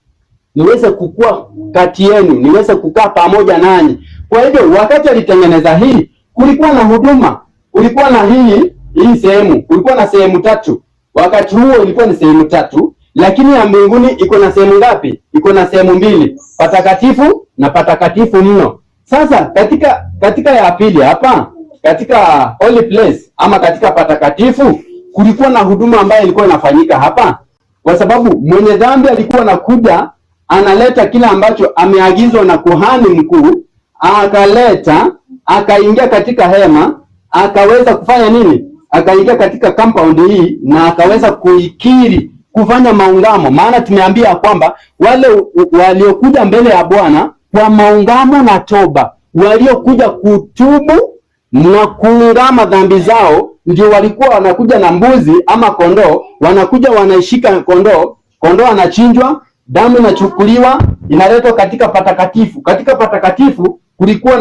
Niweze kukua kati yenu, niweze kukaa pamoja nanyi. Kwa hivyo wakati alitengeneza hii, kulikuwa na huduma, kulikuwa na hii sehemu, kulikuwa na sehemu tatu. Wakati huo ilikuwa ni sehemu tatu, lakini ya mbinguni iko na sehemu ngapi? Iko na sehemu mbili, patakatifu na patakatifu mno. Sasa katika ya pili hapa, katika holy place ama katika patakatifu, kulikuwa na huduma ambayo ilikuwa inafanyika hapa, kwa sababu mwenye dhambi alikuwa anakuja analeta kila ambacho ameagizwa na kuhani mkuu, akaleta, akaingia katika hema, akaweza kufanya nini? Akaingia katika compound hii na akaweza kuikiri, kufanya maungamo. Maana tumeambia kwamba wale waliokuja mbele ya Bwana kwa maungamo na toba, waliokuja kutubu na kuungama dhambi zao, ndio walikuwa wanakuja na mbuzi ama kondoo, wanakuja wanaishika kondoo anachinjwa, damu inachukuliwa, inaletwa katika patakatifu. Katika patakatifu kulikuwa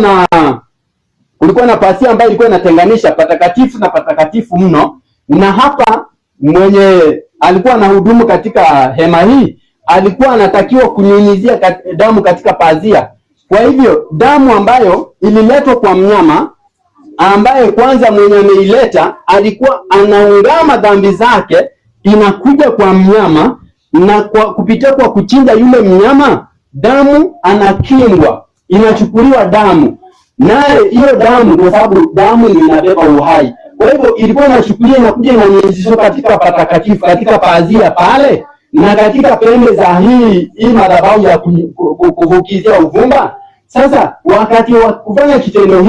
na pasia ambayo ilikuwa inatenganisha patakatifu na patakatifu mno, na hapa mwenye alikuwa anahudumu katika hema hii alikuwa anatakiwa kunyunyizia damu katika pazia. Kwa hivyo damu ambayo ililetwa kwa mnyama, ambaye kwanza mwenye ameileta alikuwa anaungama dhambi zake, inakuja kwa mnyama, na kupitia kwa kuchinja yule mnyama, damu anakingwa, inachukuliwa damu, naye hiyo damu, kwa sababu damu inabeba uhai, kwa hivyo ilikuwa inachukuliwa, inakuja inanyunyizwa katika patakatifu, katika pazia pale, na katika pembe za hii madhabahu ya kuvukizia uvumba. Sasa wakati wa kufanya kitendo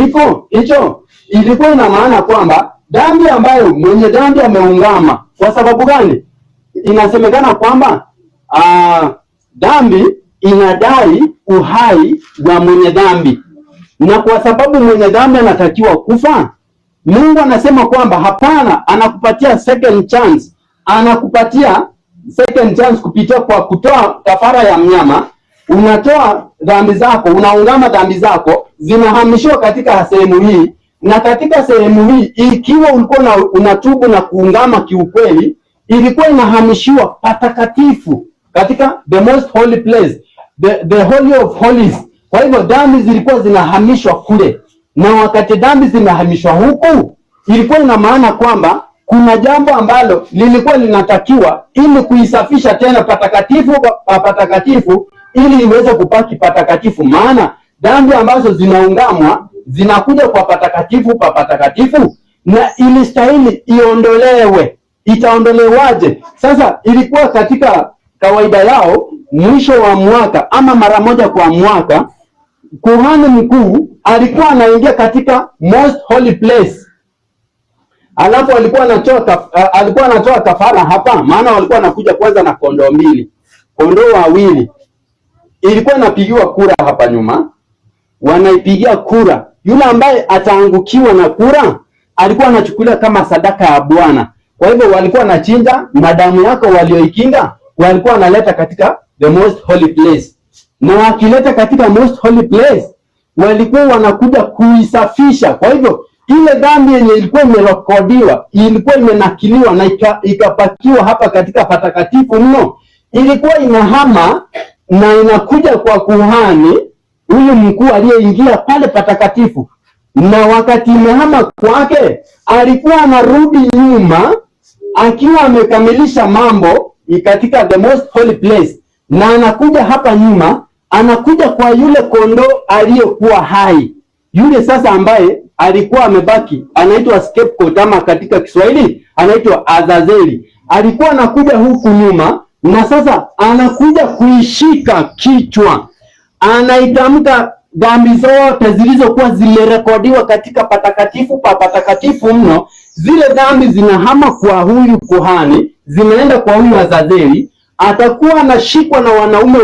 hicho ilikuwa ina maana kwamba dhambi ambayo mwenye dhambi ameungama. Kwa sababu gani? Inasemekana kwamba dhambi inadai uhai wa mwenye dhambi, na kwa sababu mwenye dhambi anatakiwa kufa, Mungu anasema kwamba hapana, anakupatia second chance, kupitia kwa kutoa kafara ya mnyama. Unatoa dhambi zako, unaungama dhambi zako, zinahamishwa katika sehemu hii, na katika sehemu hii ikiwa ulikuwa unatubu na kuungama kiukweli, ilikuwa inahamishiwa patakatifu, katika the most holy place, the holy of holies. Kwa hivyo dhambi zilikuwa zinahamishwa kule, na wakati dhambi zinahamishwa huku, ilikuwa ina maana kwamba kuna jambo ambalo lilikuwa linatakiwa ili kuisafisha tena patakatifu ili iweze kupaki patakatifu. Maana dhambi ambazo zinaungamwa zinakuja kwa patakatifu, na ilistahili iondolewe. Itaondolewaje? Sasa ilikuwa katika kawaida yao, mwisho wa mwaka ama mara moja kwa mwaka, kuhani mkuu alikuwa anaingia katika most holy place, alafu alikuwa anatoa kafara hapa. Maana walikuwa wanakuja kwanza na kondoo wawili, ilikuwa inapigiwa kura hapa nyuma, wanaipigia kura. Yule ambaye ataangukiwa na kura alikuwa anachukuliwa kama sadaka ya Bwana. Kwa hivyo walikuwa wanachinja, na damu yako walioikinga walikuwa wanaleta katika the most holy place, na wakileta katika most holy place walikuwa wanakuja kuisafisha. Kwa hivyo ile dhambi yenye ilikuwa imerekodiwa, ilikuwa imenakiliwa na ikapakiwa hapa katika patakatifu mno, ilikuwa inahama na inakuja kwa kuhani huyu mkuu aliyeingia pale patakatifu. Na wakati imehama kwake, alikuwa anarudi nyuma akiwa amekamilisha mambo katika the most holy place, na anakuja hapa nyuma, anakuja kwa yule kondoo aliyekuwa hai, yule sasa ambaye alikuwa amebaki, anaitwa scapegoat, ama katika Kiswahili anaitwa Azazeli. Alikuwa anakuja huku nyuma, na sasa anakuja kuishika kichwa, anaitamka dhambi zote zilizokuwa zimerekodiwa katika patakatifu mno. Zile dhambi zinahama kwa huyu kuhani, zinaenda kwa huyu Azazeli. Atakuwa anashikwa na wanaume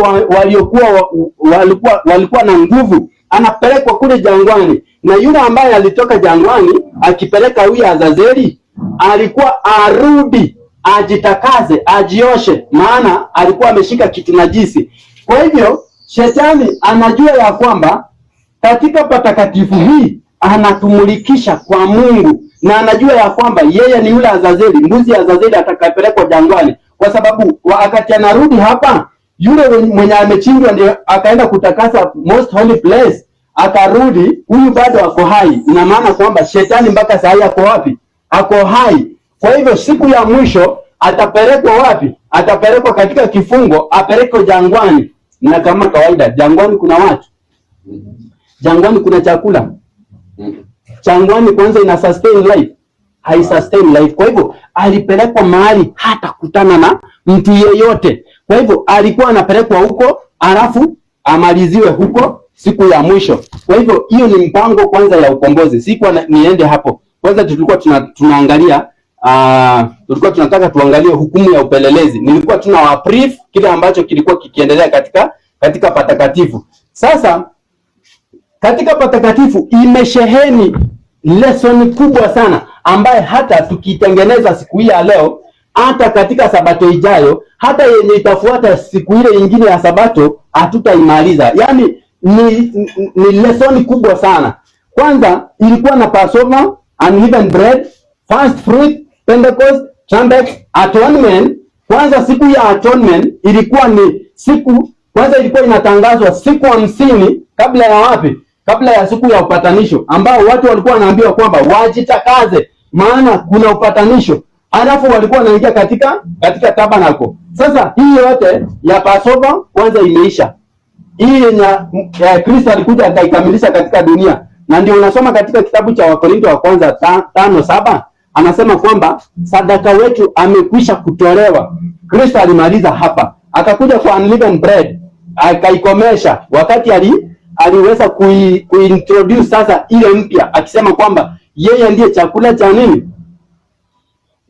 walikuwa na nguvu, anapelekwa kule jangwani, na yule ambaye alitoka jangwani akipeleka huyu Azazeli alikuwa arudi ajitakaze, ajioshe, maana alikuwa ameshika kitu najisi. Kwa hivyo shetani anajua ya kwamba katika patakatifu hii anatumulikisha kwa Mungu, na anajua ya kwamba yeye ni yule Azazeli, mbuzi ya Azazeli atakapelekwa jangwani, kwa sababu wakati anarudi hapa, yule mwenye amechinjwa ndio akaenda kutakasa most holy place, akarudi, huyu bado ako hai. Ina maana kwamba shetani mpaka saa hii ako wapi? Ako hai. Kwa hivyo siku ya mwisho atapelekwa wapi? Atapelekwa katika kifungo, apelekwe jangwani. Na kama kawaida, jangwani kuna watu, jangwani kuna chakula, jangwani kwanza ina sustain life, hai sustain life. Kwa hivyo alipelekwa mahali hata kutana na mtu yeyote. Kwa hivyo alikuwa anapelekwa huko, alafu amaliziwe huko siku ya mwisho. Kwa hivyo hiyo ni mpango kwanza ya ukombozi. Sikuwa niende hapo. Kwanza tulikuwa tunaangalia tulikuwa tunataka tuangalie hukumu ya upelelezi. Nilikuwa tuna brief kile ambacho kilikuwa kikiendelea katika patakatifu. Sasa katika patakatifu imesheheni lesson kubwa sana ambaye hata tukitengeneza siku hii ya leo, hata katika sabato ijayo, hata yenye itafuata siku ile nyingine ya sabato hatutaimaliza. Yaani ni lesson kubwa sana. Kwanza ilikuwa na Passover, unleavened bread, first fruit, Pentecost, trumpets, atonement. Kwanza siku ya atonement ilikuwa ni siku, kwanza ilikuwa inatangazwa siku 50 kabla ya wapi? Kabla ya siku ya upatanisho, ambao watu walikuwa wanaambiwa kwamba wajitakaze maana kuna upatanisho. Alafu walikuwa wanaingia katika tabernacle. Sasa hii yote ya Passover kwanza imeisha. Hii ya Kristo alikuja akaikamilisha katika dunia. Na ndio unasoma katika kitabu cha Wakorintho wa kwanza 5:7 anasema kwamba sadaka wetu amekwisha kutolewa. Kristo alimaliza hapa. Akakuja kwa unleavened bread, akaikomesha. Wakati aliweza kuintroduce sasa ile mpya, akisema kwamba yeye ndiye chakula cha nini?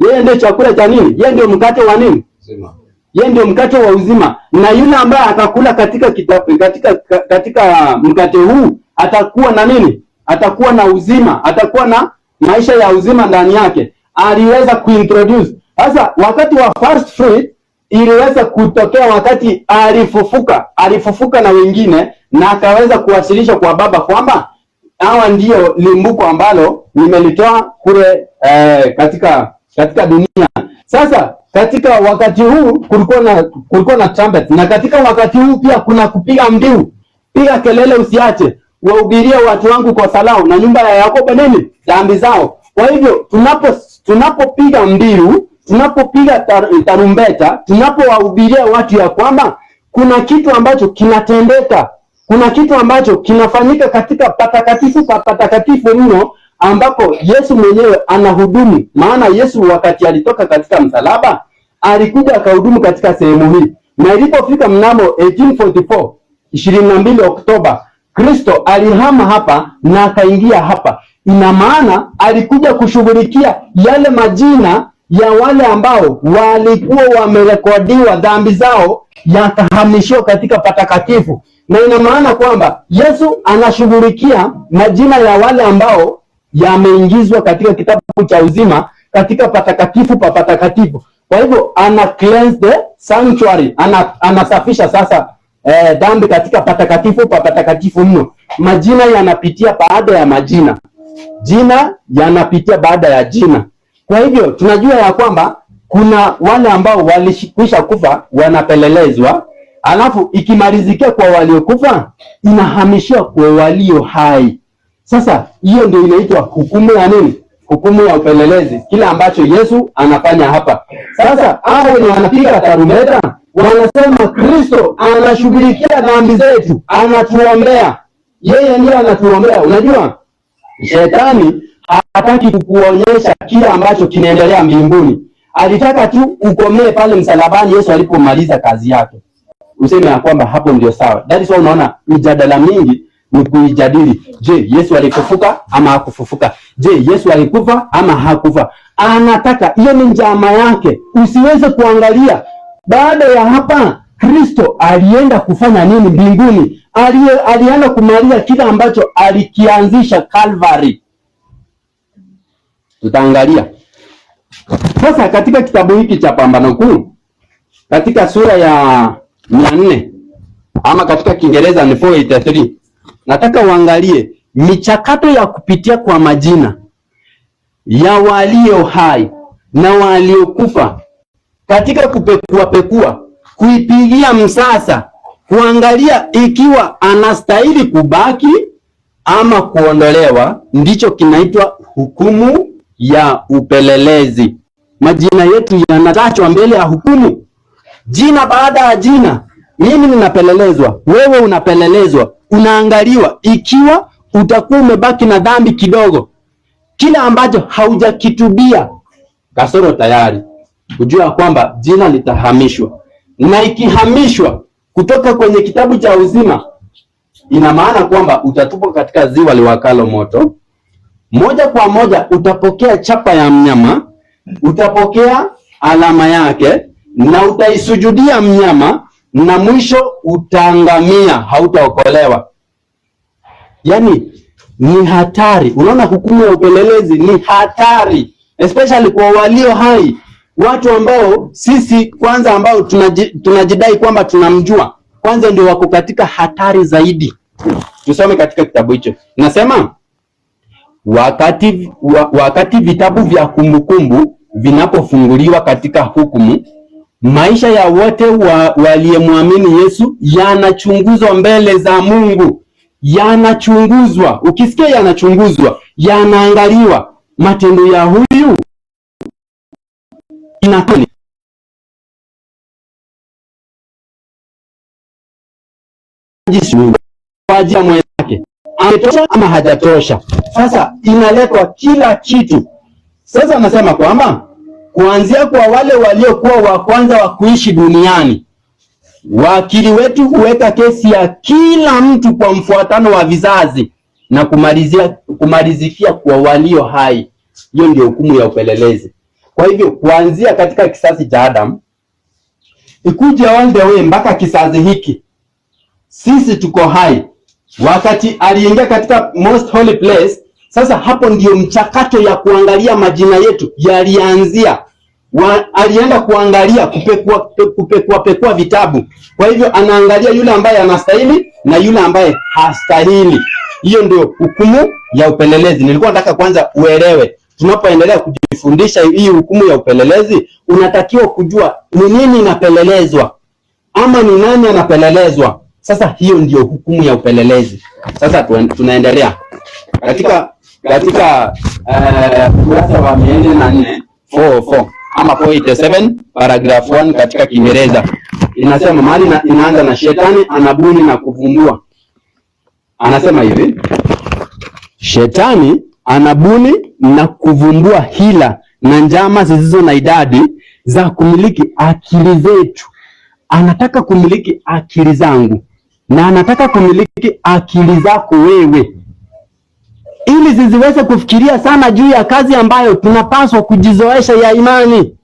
Yeye ndiye chakula cha nini? Yeye ndiye mkate wa nini? Uzima. Yeye ndiye mkate wa uzima. Na yule ambaye atakula katika mkate huu atakuwa na nini? Atakuwa na uzima, atakuwa na maisha ya uzima ndani yake. Aliweza kuintroduce. Sasa wakati wa first fruit iliweza kutokea wakati alifufuka na wengine, na akaweza kuwasilisha kwa Baba kwamba hawa ndio limbuko ambalo nimelitoa kule katika dunia. Sasa katika wakati huu kulikuwa na trumpet, na katika wakati huu pia kuna kupiga mbiu. Piga kelele usiache, wahubirie watu wangu kosa lao, na nyumba ya Yakobo nini? Dhambi zao. Kwa hivyo tunapopiga mbiu, tunapopiga tarumbeta, tunapowahubiria watu ya kwamba kuna kitu ambacho kinatendeka, kuna kitu ambacho kinafanyika katika patakatifu mno, ambapo Yesu mwenyewe anahudumu. Maana Yesu wakati alitoka katika msalaba, alikuja akahudumu katika sehemu hii. Na ilipofika mnamo 1844, 22 Oktoba, Kristo alihama hapa na akaingia hapa. Ina maana alikuja kushughulikia yale majina ya wale ambao walikuwa wamerekodiwa dhambi zao yakahamishiwa katika patakatifu. Na ina maana kwamba Yesu anashughulikia majina ya wale ambao yameingizwa katika kitabu cha uzima katika patakatifu pa patakatifu. Kwa hivyo ana cleanse the sanctuary, anasafisha sasa dhambi katika patakatifu pa patakatifu mno. Majina yanapitia baada ya majina, jina yanapitia baada ya jina. Kwa hivyo tunajua ya kwamba kuna wale ambao walikwisha kufa wanapelelezwa, alafu ikimalizikia kwa waliokufa inahamishia kwa walio hai. Sasa hiyo ndio inaitwa hukumu ya nini? Hukumu ya upelelezi, kile ambacho Yesu anafanya hapa. Sasa hao ni wanapiga tarumbeta, wanasema Kristo anashughulikia dhambi zetu, anatuombea. Yeye ndiye anatuombea. Unajua shetani hataki kukuonyesha kile ambacho kinaendelea mbinguni. Alitaka tu ukomee pale msalabani Yesu alipomaliza kazi yake, useme ya kwamba hapo ndio sawa. That is why unaona mijadala mingi ni kuijadili. Je, Yesu alifufuka ama hakufufuka? Je, Yesu alikufa ama hakufa? Anataka, hiyo ni njama yake, usiweze kuangalia baada ya hapa Kristo alienda kufanya nini mbinguni. Alienda kumaliza kile ambacho alikianzisha Calvary. Tutaangalia sasa katika kitabu hiki cha Pambano Kuu, katika sura ya 400 ama katika Kiingereza ni 483. Nataka uangalie michakato ya kupitia kwa majina. ya walio hai na waliokufa, katika kupekua, kuipigia msasa, kuangalia ikiwa anastahili kubaki ama kuondolewa, ndicho kinaitwa hukumu ya upelelezi. Majina yetu yanatajwa mbele ya hukumu, jina baada ya jina. Mimi ninapelelezwa, wewe unapelelezwa, unaangaliwa ikiwa utakuwa umebaki na dhambi kidogo, kila ambacho haujakitubia kasoro tayari, kujua kwamba jina litahamishwa, na ikihamishwa kutoka kwenye kitabu cha uzima, ina maana kwamba utatupwa katika ziwa liwakalo moto. Moja kwa moja utapokea chapa ya mnyama, utapokea alama yake na utaisujudia mnyama, na mwisho utaangamia, hautaokolewa. Yani ni hatari. Unaona, hukumu ya upelelezi ni hatari, especially kwa walio hai, watu ambao sisi kwanza, ambao tunajidai kwamba tunamjua, kwanza ndio wako katika hatari zaidi. Tusome katika kitabu hicho, nasema wakati vitabu vya kumbukumbu vinapofunguliwa katika hukumu, maisha ya wote waliyemwamini Yesu yanachunguzwa mbele za Mungu. Yanachunguzwa. Ukisikia yanachunguzwa, yanaangaliwa matendo ya huyu inakani kwa ajili ya mwenzake, ametosha ama hajatosha. Sasa inaletwa kila kitu. Sasa anasema kwamba kuanzia kwa wale waliokuwa wa kwanza wa kuishi duniani, wakili wetu huweka kesi ya kila mtu kwa mfuatano wa vizazi na kumalizikia kwa walio hai. Hiyo ndio hukumu ya upelelezi. Kwa hivyo kuanzia katika kizazi cha Adam ikuja all the way mpaka kizazi hiki, sisi tuko hai. Wakati aliingia katika most holy place, sasa hapo ndio mchakato ya kuangalia majina yetu yalianzia. Alienda kuangalia, kupekua vitabu. Kwa hivyo anaangalia yule ambaye anastahili na yule ambaye hastahili. Hiyo ndio hukumu ya upelelezi. Nilikuwa nataka kwanza uelewe, tunapoendelea kujifundisha hii hukumu ya upelelezi, unatakiwa kujua ni nini inapelelezwa ama ni nani anapelelezwa. Sasa hiyo ndio hukumu ya upelelezi. Sasa tunaendelea katika ukurasa wa 404 ama 487 paragraph 1 katika Kiingereza inasema, mahali inaanza na shetani anabuni na kuvumbua. Anasema hivi: shetani anabuni na kuvumbua hila na njama zisizo na idadi za kumiliki akili zetu. Anataka kumiliki akili zangu na anataka kumiliki akili zako wewe, ili ziziweze kufikiria sana juu ya kazi ambayo tunapaswa kujizoesha ya imani.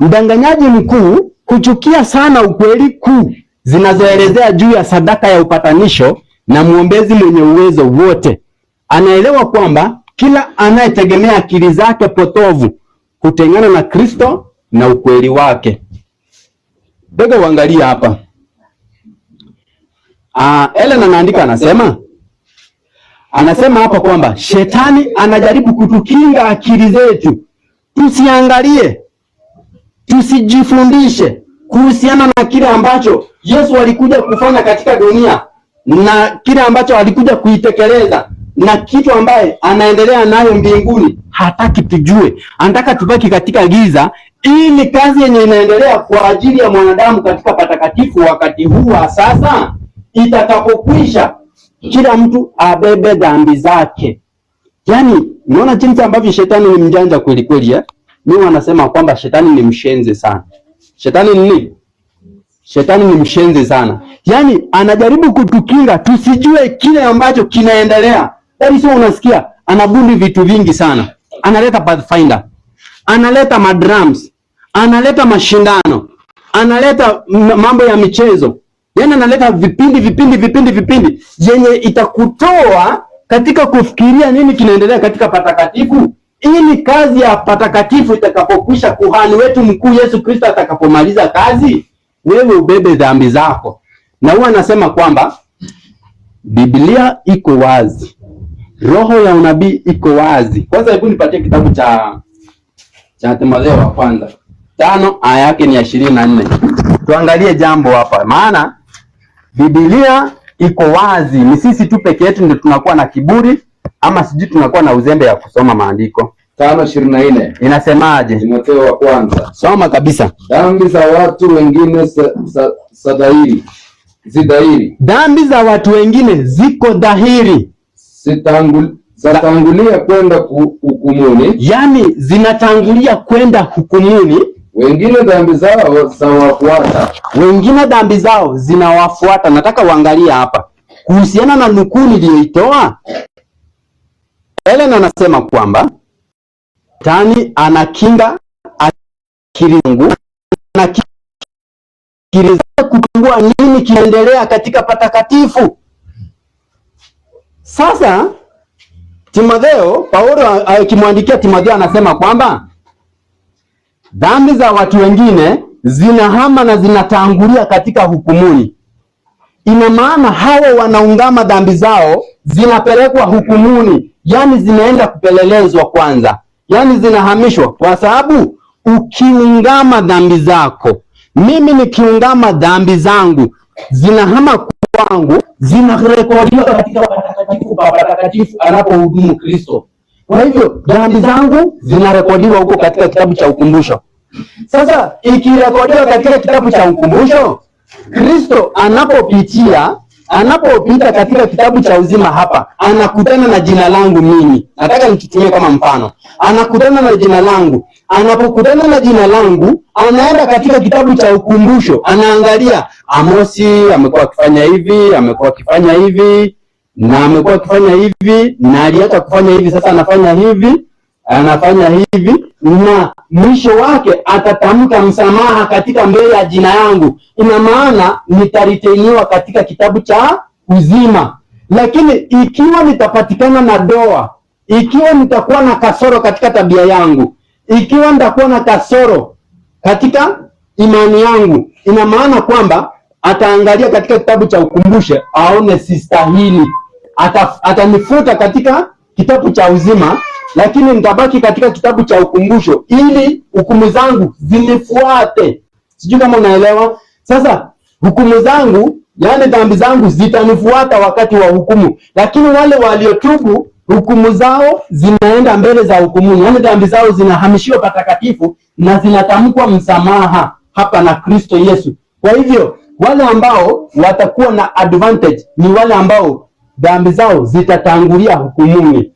Mdanganyaji mkuu huchukia sana ukweli kuu zinazoelezea juu ya sadaka ya upatanisho, na mwombezi mwenye uwezo wote anaelewa kwamba kila anayetegemea akili zake potovu hutengana na Kristo na ukweli wake. Bega uangalia hapa. Ellen anaandika, anasema hapa kwamba shetani anajaribu kutukinga akili zetu tusiangalie, tusijifundishe kuhusiana na kile ambacho Yesu alikuja kufanya katika dunia na kile ambacho alikuja kuitekeleza na kitu ambaye anaendelea nayo mbinguni. Hataki tujue, anataka tubaki katika giza, ili kazi yenye inaendelea kwa ajili ya mwanadamu katika patakatifu wakati huu wa sasa itakapokwisha, kila mtu abebe dhambi zake. Yaani, unaona jinsi ambavyo shetani ni mjanja kweli kweli eh? Mimi wanasema kwamba shetani ni mshenzi sana. Shetani ni nini? Shetani ni mshenzi sana. Yaani anajaribu kutukinga tusijue kile ambacho kinaendelea. Yaani sio, unasikia anabuni vitu vingi sana. Analeta Pathfinder, analeta madrums, analeta mashindano, analeta mambo ya michezo. Yaani analeta vipindi yenye itakutoa katika kufikiria nini kinaendelea katika patakatifu, ili kazi ya patakatifu itakapokwisha, kuhani wetu mkuu Yesu Kristo atakapomaliza kazi, wewe ubebe dhambi zako. Na huwa anasema kwamba Biblia iko wazi roho ya unabii iko wazi. Kwanza hebu nipatie kitabu cha Timotheo wa kwanza 5 aya yake ni 24. Tuangalie jambo hapa, maana Biblia iko wazi. Ni sisi tu peke yetu ndio tunakuwa na kiburi ama sijui tunakuwa na uzembe ya kusoma maandiko. 5:24 inasemaje? Timotheo wa kwanza. Soma kabisa. Dhambi za watu wengine zidhahiri. Dhambi za watu wengine ziko dhahiri, Zatangulia kwenda hukumuni. yaani zinatangulia kwenda hukumuni. Wengine dhambi zao zawafuata. Wengine dhambi zao zinawafuata. Nataka uangalie hapa kuhusiana na nukuu niliyoitoa. Ellen anasema kwamba Shetani anakinga akili zangu, anakinga kutambua nini kinaendelea katika patakatifu. Sasa Timotheo, Paulo akimwandikia Timotheo anasema kwamba dhambi za watu wengine zinahama na zinatangulia katika hukumuni. Ina maana hawa wanaungama dhambi zao zinapelekwa hukumuni, yaani zinaenda kupelelezwa kwanza, yaani zinahamishwa, kwa sababu ukiungama dhambi zako, mimi nikiungama dhambi zangu, zinahama kwangu, zinarekodiwa katika patakatifu anapohudumu Kristo. Kwa hivyo dhambi zangu zinarekodiwa huko katika kitabu cha ukumbusho. Sasa ikirekodiwa katika kitabu cha ukumbusho, Kristo anapopita katika kitabu cha uzima hapa, anakutana na jina langu mimi. Nataka nikitumie kama mfano. Anakutana na jina langu. Anapokutana na jina langu, anaenda katika kitabu cha ukumbusho, anaangalia Amosi amekuwa akifanya hivi, amekuwa akifanya hivi, na amekuwa akifanya hivi, na aliacha kufanya hivi, sasa anafanya hivi, anafanya hivi, na mwisho wake atatamka msamaha katika mbele ya jina yangu. Ina maana nitariteniwa katika kitabu cha uzima. Lakini ikiwa nitapatikana na doa, ikiwa nitakuwa na kasoro katika tabia yangu, ikiwa nitakuwa na kasoro katika imani yangu, ina maana kwamba ataangalia katika kitabu cha ukumbusho aone sistahili, atanifuta katika kitabu cha uzima, lakini nitabaki katika kitabu cha ukumbusho ili hukumu zangu zinifuate. Sijui kama unaelewa. Sasa hukumu zangu, yaani dhambi zangu zitanifuata wakati wa hukumu, lakini wale waliotubu hukumu zao zinaenda mbele za hukumu, yaani dhambi zao zinahamishiwa patakatifu na zinatamkwa msamaha hapa na Kristo Yesu. Kwa hivyo wale ambao watakuwa na advantage ni wale ambao dhambi zao zitatangulia hukumuni,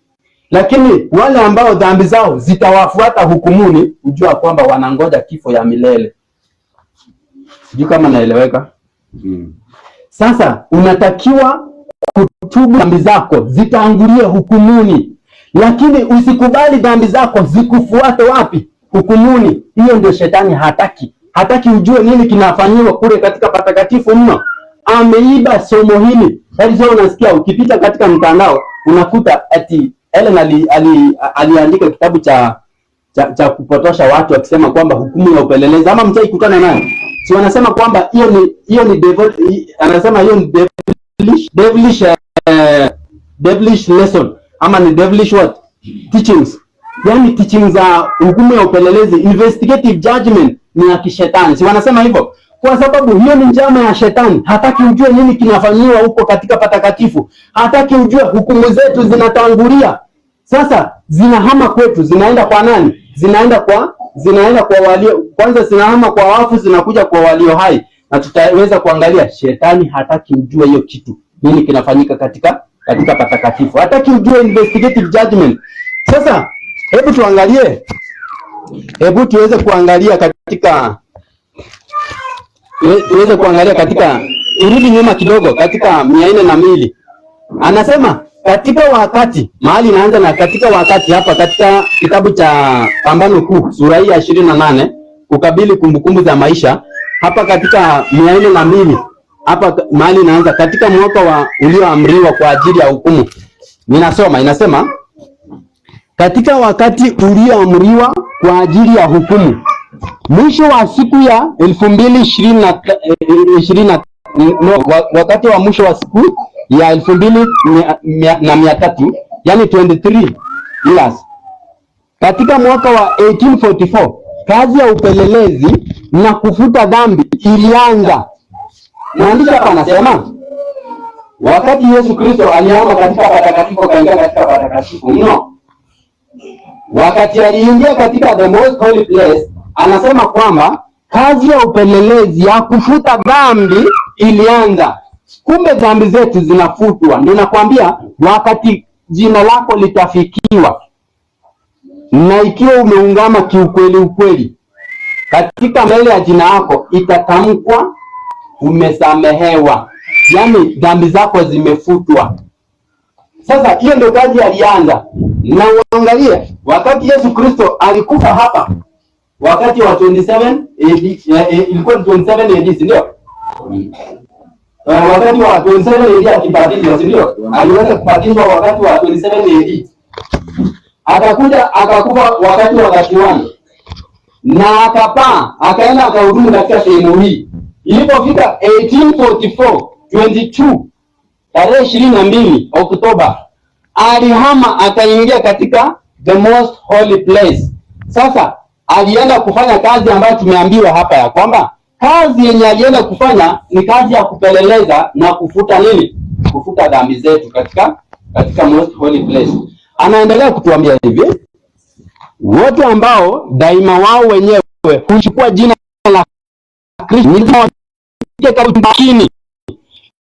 lakini wale ambao dhambi zao zitawafuata hukumuni, ujua kwamba wanangoja kifo ya milele. Sijui kama naeleweka. Sasa unatakiwa kutubu dhambi zako zitangulie hukumuni, lakini usikubali dhambi zako zikufuate wapi? Hukumuni. Hiyo ndio shetani hataki. Hataki ujue nini kinafanywa kule katika patakatifu mno. Ameiba somo hili. Sasa unasikia ukipita katika mtandao unakuta ati Ellen aliandika kitabu cha kupotosha watu akisema kwamba hukumu ya upelelezi, ama mchai kutana naye. Si wanasema kwamba hiyo ni devil, anasema hiyo ni devilish lesson, ama ni devilish what? Teachings. Yaani teachings za hukumu ya upelelezi, investigative judgment ni ya kishetani. Si wanasema hivyo? Kwa sababu hiyo ni njama ya shetani. Hataki ujue nini kinafanywa huko katika patakatifu. Hataki ujue hukumu zetu zinatangulia. Sasa zinahama kwetu, zinaenda kwa nani? Zinaenda kwa walio, kwanza zinahama kwa wafu, zinakuja kwa walio hai. Na tutaweza kuangalia shetani hataki ujue hiyo kitu. Nini kinafanyika katika patakatifu. Hataki ujue investigative judgment. Sasa hebu tuangalie. Hebu tuweze kuangalia katika irudi nyuma kidogo katika 402. Anasema katika wakati, mahali inaanza na katika wakati hapa katika kitabu cha Pambano Kuu sura ya 28, kukabili kumbukumbu za maisha, hapa katika 402, hapa mahali inaanza katika mwaka ulioamriwa kwa ajili ya hukumu. Ninasoma, inasema katika wakati ulioamriwa kwa ajili ya hukumu, mwisho wa siku ya 2020, wakati wa mwisho wa siku ya 2300, yani 23 years. Katika mwaka wa 1844 kazi ya upelelezi na kufuta dhambi ilianza. Mwandishi hapa anasema wakati Yesu Kristo alihama katika patakatifu akaingia katika patakatifu mno, wakati aliingia katika the most holy place, anasema kwamba kazi ya upelelezi ya kufuta dhambi ilianza. Kumbe dhambi zetu zinafutwa. Ndio nakwambia wakati jina lako litafikiwa, na ikiwa umeungama kiukweli ukweli, katika mbele ya jina lako itatamkwa umesamehewa, yani dhambi zako zimefutwa. Sasa hiyo ndio kazi alianza. Na uangalie wakati Yesu Kristo alikufa hapa, wakati wa 27 AD, ilikuwa 27 AD, ndio? Wakati wa 27 AD akibatizwa, ndio? Aliweza kubatizwa wakati wa 27 AD. Akakuja akakufa wakati wa 31. Na akapaa, akaenda akahudumu katika sehemu hii. Ilipofika 1844 22 tarehe 22 Oktoba alihama akaingia katika the most holy place. Sasa alienda kufanya kazi ambayo tumeambiwa hapa ya kwamba kazi yenye alienda kufanya ni kazi ya kupeleleza na kufuta nini? Kufuta dhambi zetu katika most holy place. Anaendelea kutuambia hivi, wote ambao daima wao wenyewe huchukua jina la Kristo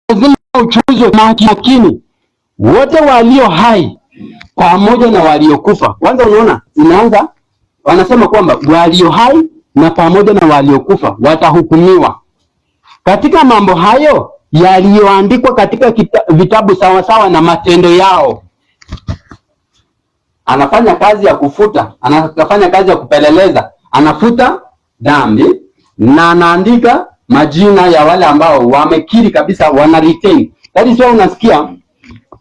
lazima uchuzwe makini, wote walio hai pamoja na waliokufa. Kwanza unaona inaanza, wanasema kwamba walio hai na pamoja na waliokufa watahukumiwa katika mambo hayo yaliyoandikwa katika vitabu sawa na matendo yao. Anafanya kazi ya kufuta, anafanya kazi ya kupeleleza, anafuta dhambi na anaandika majina ya wale ambao wamekiri kabisa, wana retain. Hadi sio unasikia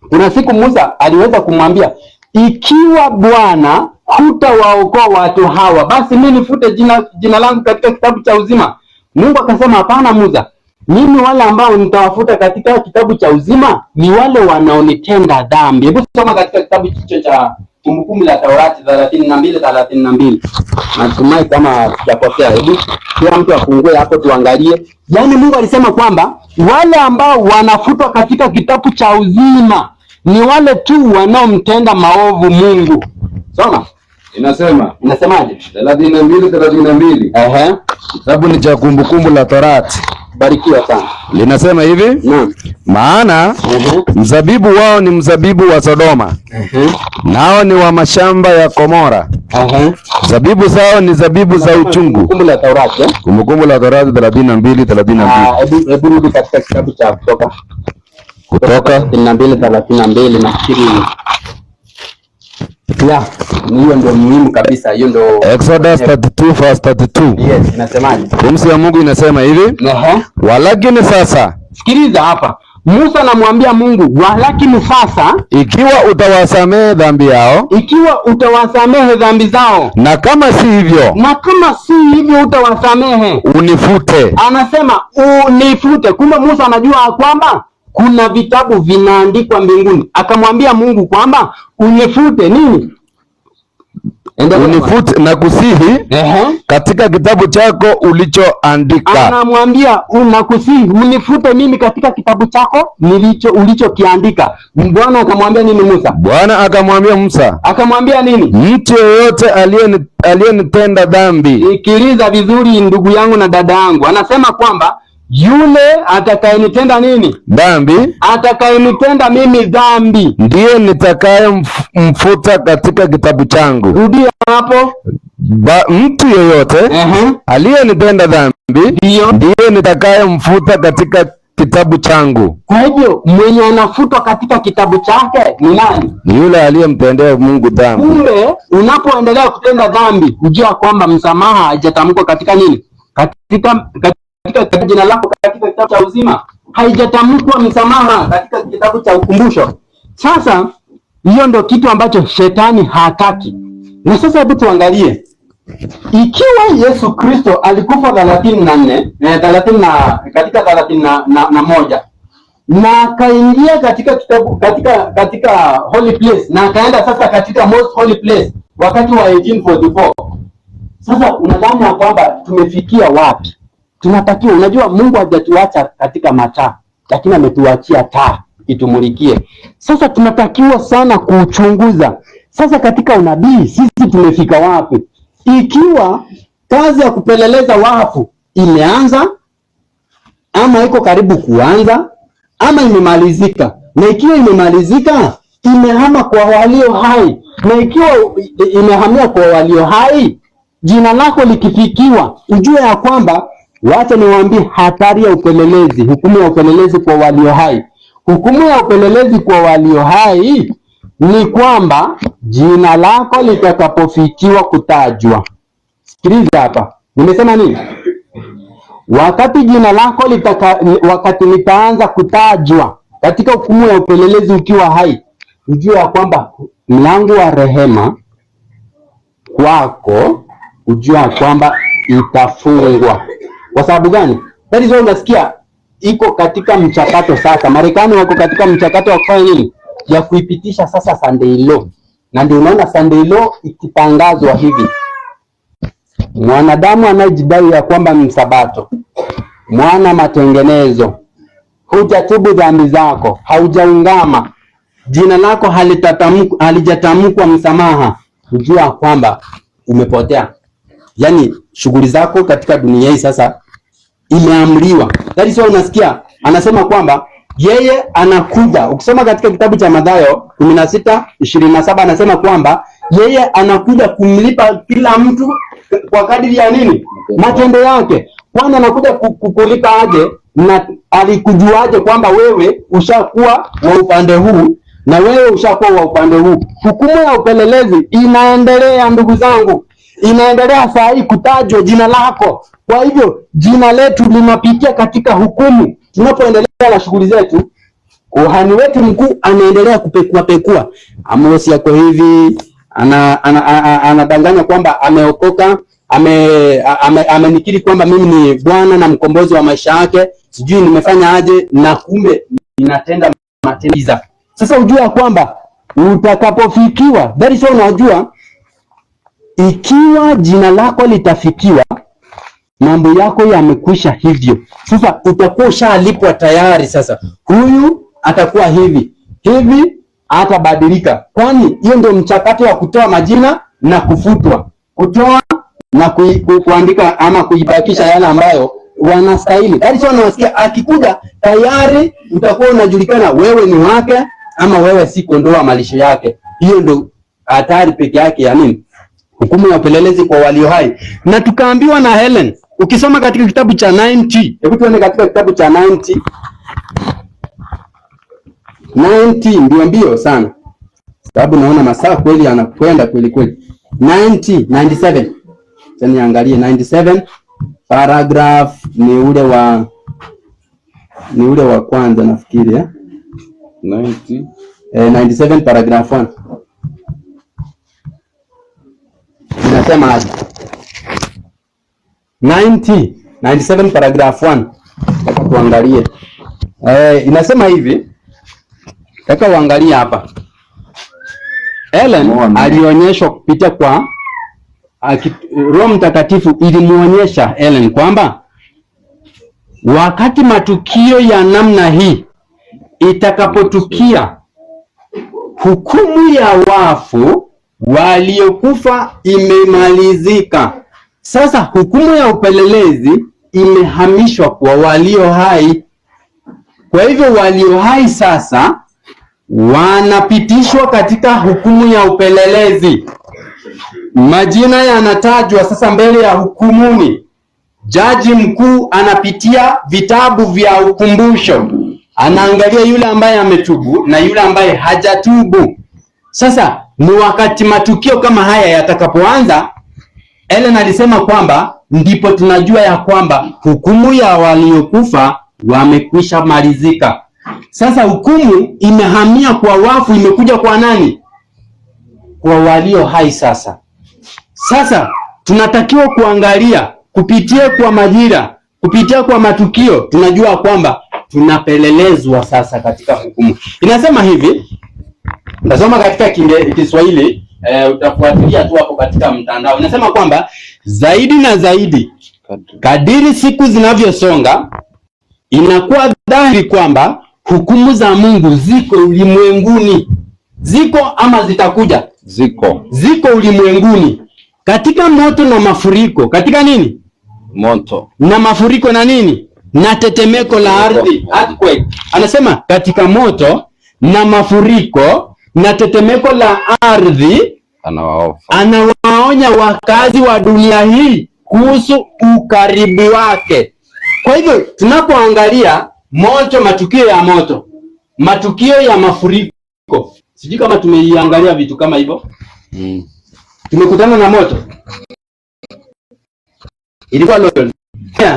kuna siku Musa aliweza kumwambia, ikiwa Bwana hutawaokoa watu hawa, basi mimi nifute jina langu katika kitabu cha uzima. Mungu akasema, hapana Musa, mimi wale ambao nitawafuta katika kitabu cha uzima ni wale wanaonitenda dhambi. Hebu soma katika kitabu hicho cha Kumbukumbu la Taurati 32:32. Natumai kama tutakosea. Hebu kila mtu afungue hapo tuangalie. Yaani Mungu alisema kwamba wale ambao wanafutwa katika kitabu cha uzima ni wale tu wanaomtenda maovu Mungu. Soma. Inasemaje? 32:32. Kitabu ni cha Kumbukumbu la Torati. Barikiwa sana. Linasema hivi, maana mzabibu wao ni mzabibu wa Sodoma, nao ni wa mashamba ya Gomora. Zabibu zao ni zabibu za uchungu. Kumbukumbu la Torati, Kumbukumbu la Torati 32:32. Hebu rudi katika kitabu cha Kutoka 32:32 nafikiri. Hiyo ndio muhimu kabisa, hiyo ndio Exodus 32:32. Yes, inasemaje? Pumzi ya Mungu inasema hivi, walakini sasa, sikiliza hapa. Musa anamwambia Mungu, walakini sasa, ikiwa utawasamehe dhambi yao, ikiwa utawasamehe dhambi zao, na kama si hivyo, utawasamehe, unifute. Anasema unifute. Kumbe Musa anajua kwamba kuna vitabu vinaandikwa mbinguni. Akamwambia Mungu kwamba unifute nini? Unifute na kusihi katika kitabu chako ulichoandika. Anamwambia unakusihi unifute mimi katika kitabu chako ulichokiandika. Bwana akamwambia nini Musa? Bwana akamwambia Musa, akamwambia nini? Mtu yeyote aliyenitenda dhambi. Sikiliza vizuri ndugu yangu na dada yangu. Anasema kwamba yule atakayenitenda nini? Dhambi. Atakayenitenda mimi dhambi, ndiye nitakayemfuta katika kitabu changu. Rudia hapo. Mtu yeyote aliyenitenda dhambi, ndiye nitakayemfuta katika kitabu changu. Kwa hivyo mwenye anafutwa katika kitabu chake ni nani? Ni yule aliyemtendea Mungu dhambi. Kumbe unapoendelea kutenda dhambi, ujua kwamba msamaha haijatamkwa katika nini? Katika jina lako katika kitabu cha uzima. Haijatamkwa msamaha katika kitabu cha ukumbusho. Sasa hiyo ndio kitu ambacho shetani hataki. Na sasa hebu tuangalie, ikiwa Yesu Kristo alikufa 34 katika 31, na akaingia katika kitabu katika holy place, na akaenda sasa katika most holy place wakati wa 1844. Sasa unadhani ya kwamba tumefikia wapi? Tunatakiwa, unajua Mungu hajatuacha katika mataa, lakini ametuachia taa itumulikie. Sasa tunatakiwa sana kuchunguza sasa katika unabii sisi tumefika wapi, ikiwa kazi ya kupeleleza wafu imeanza ama iko karibu kuanza ama imemalizika, na ikiwa imemalizika imehama kwa walio hai, na ikiwa imehamia kwa walio hai, jina lako likifikiwa, ujue ya kwamba, wacha niwaambie hatari ya upelelezi, hukumu ya upelelezi kwa walio hai. Hukumu ya upelelezi kwa walio hai ni kwamba jina lako litakapofikiwa kutajwa. Sikiliza hapa, nimesema nini? Wakati jina lako wakati litaanza kutajwa katika hukumu ya upelelezi ukiwa hai, ujue ya kwamba mlango wa rehema kwako, ujue ya kwamba itafungwa. Kwa sababu gani? That is why unasikia iko katika mchakato sasa. Marekani wako katika mchakato wa kufanya nini? Ya kuipitisha sasa Sunday law. Na ndio unaona Sunday law ikitangazwa hivi. Mwanadamu anajidai ya kwamba ni Sabato, mwana matengenezo, hujatubu dhambi zako, haujaungama, jina lako halijatamkwa msamaha, ujua kwamba umepotea. Yaani shughuli zako katika dunia hii sasa imeamriwa. That is why unasikia anasema kwamba yeye anakuja. Ukisoma katika kitabu cha Mathayo 16:27 anasema kwamba yeye anakuja kumlipa kila mtu kwa kadiri ya nini? Matendo yake. Kwani anakuja kukulipa aje? Na alikujuaje kwamba wewe ushakuwa wa upande huu na wewe ushakuwa wa upande huu? Hukumu ya upelelezi inaendelea, ndugu zangu. Inaendelea saa hii kutajwa jina lako. Kwa hivyo jina letu linapitia katika hukumu. Tunapoendelea na shughuli zetu, kuhani wetu mkuu anaendelea kupekua. Amos yako hivi, anadanganya kwamba ameokoka, amenikiri kwamba mimi ni Bwana na mkombozi wa maisha yake, sijui nimefanya aje, na kumbe inatenda matendo. Sasa ujua kwamba utakapofikiwa, that is why unajua ikiwa jina lako litafikiwa, mambo yako yamekwisha hivyo. Sasa utakuwa ushalipwa tayari. Sasa huyu atakuwa hivi atabadilika, kwani hiyo ndio mchakato wa kutoa majina na kufutwa, kutoa na kuandika ama kuibakisha yale ambayo wanastahili. Hadi sio unasikia akikuja tayari utakuwa unajulikana wewe ni wake ama wewe si kondoo wa malisho yake. Hiyo ndio hatari peke yake ya nini? Hukumu ya upelelezi kwa walio hai. Na tukaambiwa na Helen, ukisoma katika kitabu cha 90, hebu tuende katika kitabu cha 90 ndio mbio sana, sababu naona masaa kweli anakwenda kweli. 97, sasa niangalie 97 paragraph ni ule wa kwanza nafikiri 97 paragraph 1 inasema aje? 97 paragraph 1, tuangalie. Inasema hivi, nataka uangalie hapa. Ellen alionyeshwa kupitia kwa Roho Mtakatifu ilimuonyesha Ellen kwamba wakati matukio ya namna hii itakapotukia, hukumu ya wafu waliokufa imemalizika. Sasa hukumu ya upelelezi imehamishwa kwa walio hai. Kwa hivyo walio hai sasa wanapitishwa katika hukumu ya upelelezi. Majina yanatajwa sasa mbele ya hukumuni. Jaji mkuu anapitia vitabu vya ukumbusho, anaangalia yule ambaye ametubu na yule ambaye hajatubu. Sasa ni wakati matukio kama haya yatakapoanza, Ellen alisema kwamba ndipo tunajua ya kwamba hukumu ya waliokufa wamekwisha malizika. Sasa hukumu imehamia kwa wafu, imekuja kwa nani? Kwa walio hai. Sasa tunatakiwa kuangalia kupitia kwa majira, kupitia kwa matukio, tunajua kwamba tunapelelezwa sasa katika hukumu. Inasema hivi, nasoma katika Kiswahili, utafuatilia tu hapo katika mtandao. Inasema kwamba zaidi na zaidi kadiri siku zinavyosonga, inakuwa dhahiri kwamba hukumu za Mungu ziko ulimwenguni. Ziko ama zitakuja? Ziko ulimwenguni. Katika moto na mafuriko. Katika nini? Moto na mafuriko na nini? Na tetemeko la ardhi, earthquake. Anasema katika moto na mafuriko na tetemeko la ardhi anawaonya wakazi wa dunia hii kuhusu ukaribu wake. Kwa hivyo tunapoangalia moto, matukio ya mafuriko, sijui kama tumeiangalia vitu kama hivyo. Tumekutana na moto, ilikuwa loto.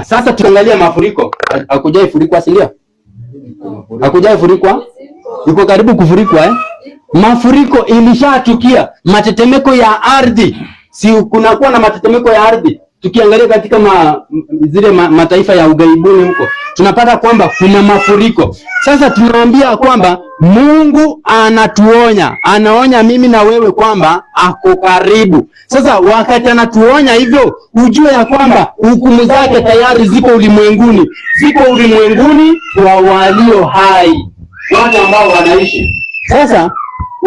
Sasa tuangalia mafuriko. Hakujai furikwa, si ndio? Hakujai furikwa, yuko karibu kufurikwa. Mafuriko ilishatukia. Matetemeko ya ardhi, si kunakuwa na matetemeko ya ardhi? Tukiangalia katika zile mataifa ya ughaibuni huko, tunapata kwamba kuna mafuriko. Sasa tunaambia kwamba Mungu anatuonya, anaonya mimi na wewe kwamba ako karibu. Sasa wakati anatuonya hivyo, ujue ya kwamba hukumu zake tayari ziko ulimwenguni. Ziko ulimwenguni kwa walio hai, wale ambao wanaishi. Sasa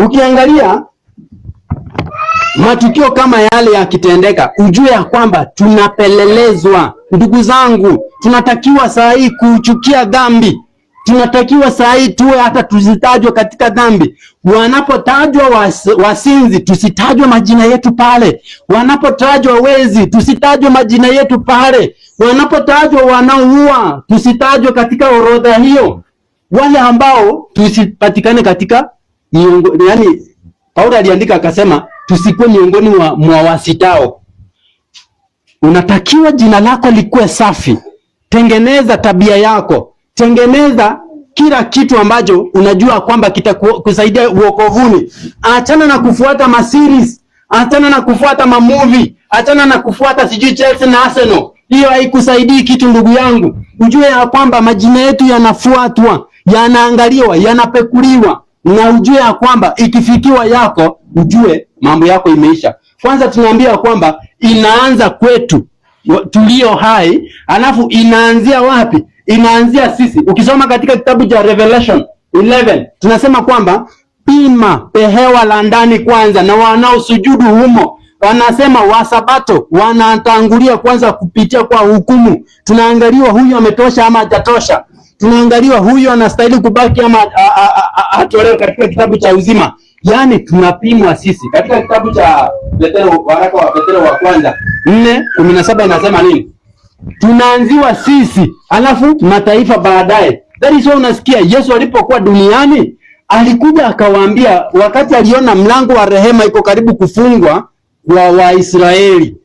ukiangalia matukio kama yale yakitendeka, ujue ya kwamba tunapelelezwa. Ndugu zangu, tunatakiwa saa hii kuchukia dhambi. Tunatakiwa saa hii tuwe hata tusitajwe katika dhambi. Wanapotajwa wasinzi, tusitajwe majina yetu pale. Wanapotajwa wezi, tusitajwe majina yetu pale. Wanapotajwa wanaoua, tusitajwe katika orodha hiyo. Wale ambao tusipatikane katika yani, Paulo aliandika akasema tusikuwe miongoni mwa wasitao. Unatakiwa jina lako likuwe safi. Tengeneza tabia yako. Tengeneza kila kitu ambacho unajua kwamba kitakusaidia uokovuni. Achana na kufuata maseries, achana na kufuata mamovie, achana na kufuata sijui Chelsea na Arsenal. Hiyo haikusaidii kitu, ndugu yangu. Ujue ya kwamba majina yetu yanafuatwa, yanaangaliwa, yanapekuliwa, na ujue ya kwamba ikifikiwa yako, ujue mambo yako imeisha. Kwanza tunaambia kwamba inaanza kwetu tulio hai, alafu inaanzia wapi? Inaanzia sisi. Ukisoma katika kitabu cha Revelation 11, tunasema kwamba pima pehewa la ndani kwanza, na wanaosujudu humo. Wanasema wasabato wanatangulia kwanza kupitia kwa hukumu. Tunaangaliwa huyu ametosha ama hajatosha. Tunaangaliwa huyu anastahili kubaki ama atolewe katika kitabu cha uzima. Yaani tunapimwa sisi. Katika kitabu cha waraka wa Petro wa kwanza 4:17 inasema nini? Tunaanziwa sisi, alafu mataifa baadaye. That is why unasikia Yesu alipokuwa duniani alikuja akawaambia, wakati aliona mlango wa rehema iko karibu kufungwa kwa Waisraeli,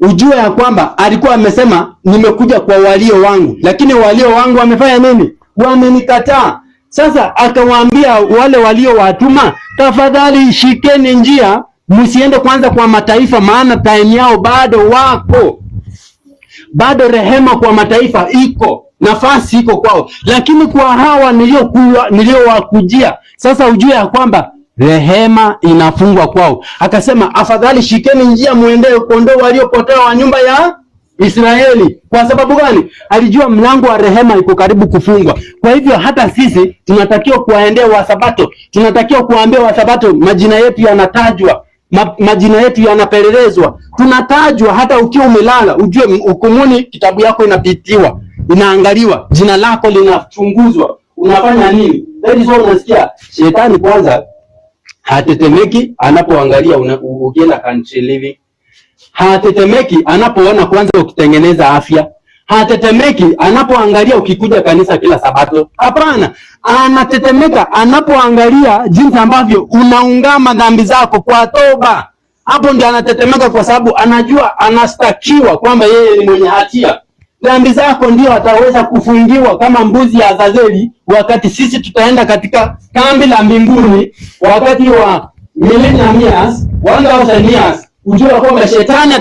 ujue ya kwamba alikuwa amesema nimekuja kwa walio wangu, lakini walio wangu wamefanya nini? Wamenikataa. Sasa akawaambia wale walio watuma, tafadhali shikeni njia, msiende kwanza kwa mataifa, maana time yao bado wako. Bado rehema kwa mataifa iko, nafasi iko kwao, lakini kwa hawa niliowakujia sasa ujue ya kwamba rehema inafungwa kwao. Akasema afadhali shikeni njia muendee kondoo waliopotea wa nyumba ya Israeli. Kwa sababu gani? Alijua mlango wa rehema iko karibu kufungwa. Kwa hivyo hata sisi tunatakiwa kuwaendea Wasabato, tunatakiwa kuwaambia Wasabato majina yetu yanatajwa, majina yetu yanapelelezwa, tunatajwa. Hata ukiwa umelala ujue hukumuni, kitabu yako inapitiwa, inaangaliwa, jina lako linachunguzwa, unafanya nini. Hizo unasikia shetani kwanza hatetemeki anapoangalia ukienda country living. Hatetemeki anapoona kwanza ukitengeneza afya. Hatetemeki anapoangalia ukikuja kanisa kila Sabato. Hapana, anatetemeka anapoangalia jinsi ambavyo unaungama dhambi zako kwa toba. Hapo ndio anatetemeka, kwa sababu anajua anastakiwa kwamba yeye ni mwenye hatia. Dhambi zako ndio ataweza kufungiwa kama mbuzi ya Azazeli, wakati sisi tutaenda katika kambi la mbinguni wakati wa millennium years, 1000 years. Ujue kwamba shetani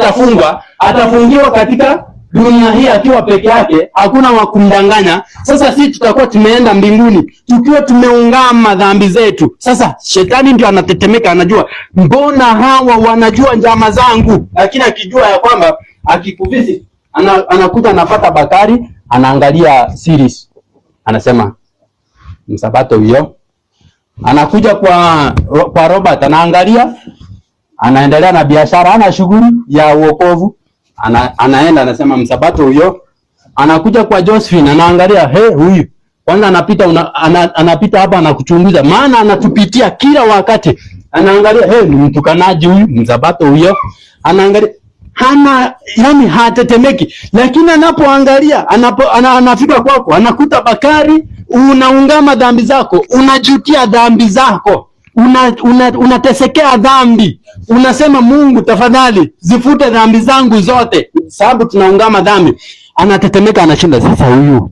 atafungiwa katika dunia hii akiwa peke yake, hakuna wa kumdanganya. Sasa sisi tutakuwa tumeenda mbinguni tukiwa tumeungama dhambi zetu. Sasa shetani ndio anatetemeka, anajua mbona hawa wanajua njama zangu, lakini akijua ya kwamba akikuvisi anakuja anapata Bakari, anaangalia series, anasema msabato huyo. Anakuja kwa Robert, anaangalia, anaendelea na biashara, ana shughuli ya uokovu, anaenda anasema msabato huyo. Anakuja kwa Josephine, anaangalia, huyu kwanza anapita hapa, anakuchunguza, maana anatupitia kila wakati. Anaangalia, ni mtukanaji huyu, msabato huyo. Anaangalia, yani hatetemeki. Lakini anapoangalia, anafika kwako, anakuta Bakari, unaungama dhambi zako, unajutia dhambi zako, unatesekea dhambi, unasema Mungu tafadhali zifute dhambi zangu zote, sababu tunaungama dhambi. Anatetemeka, anashinda. Sasa huyu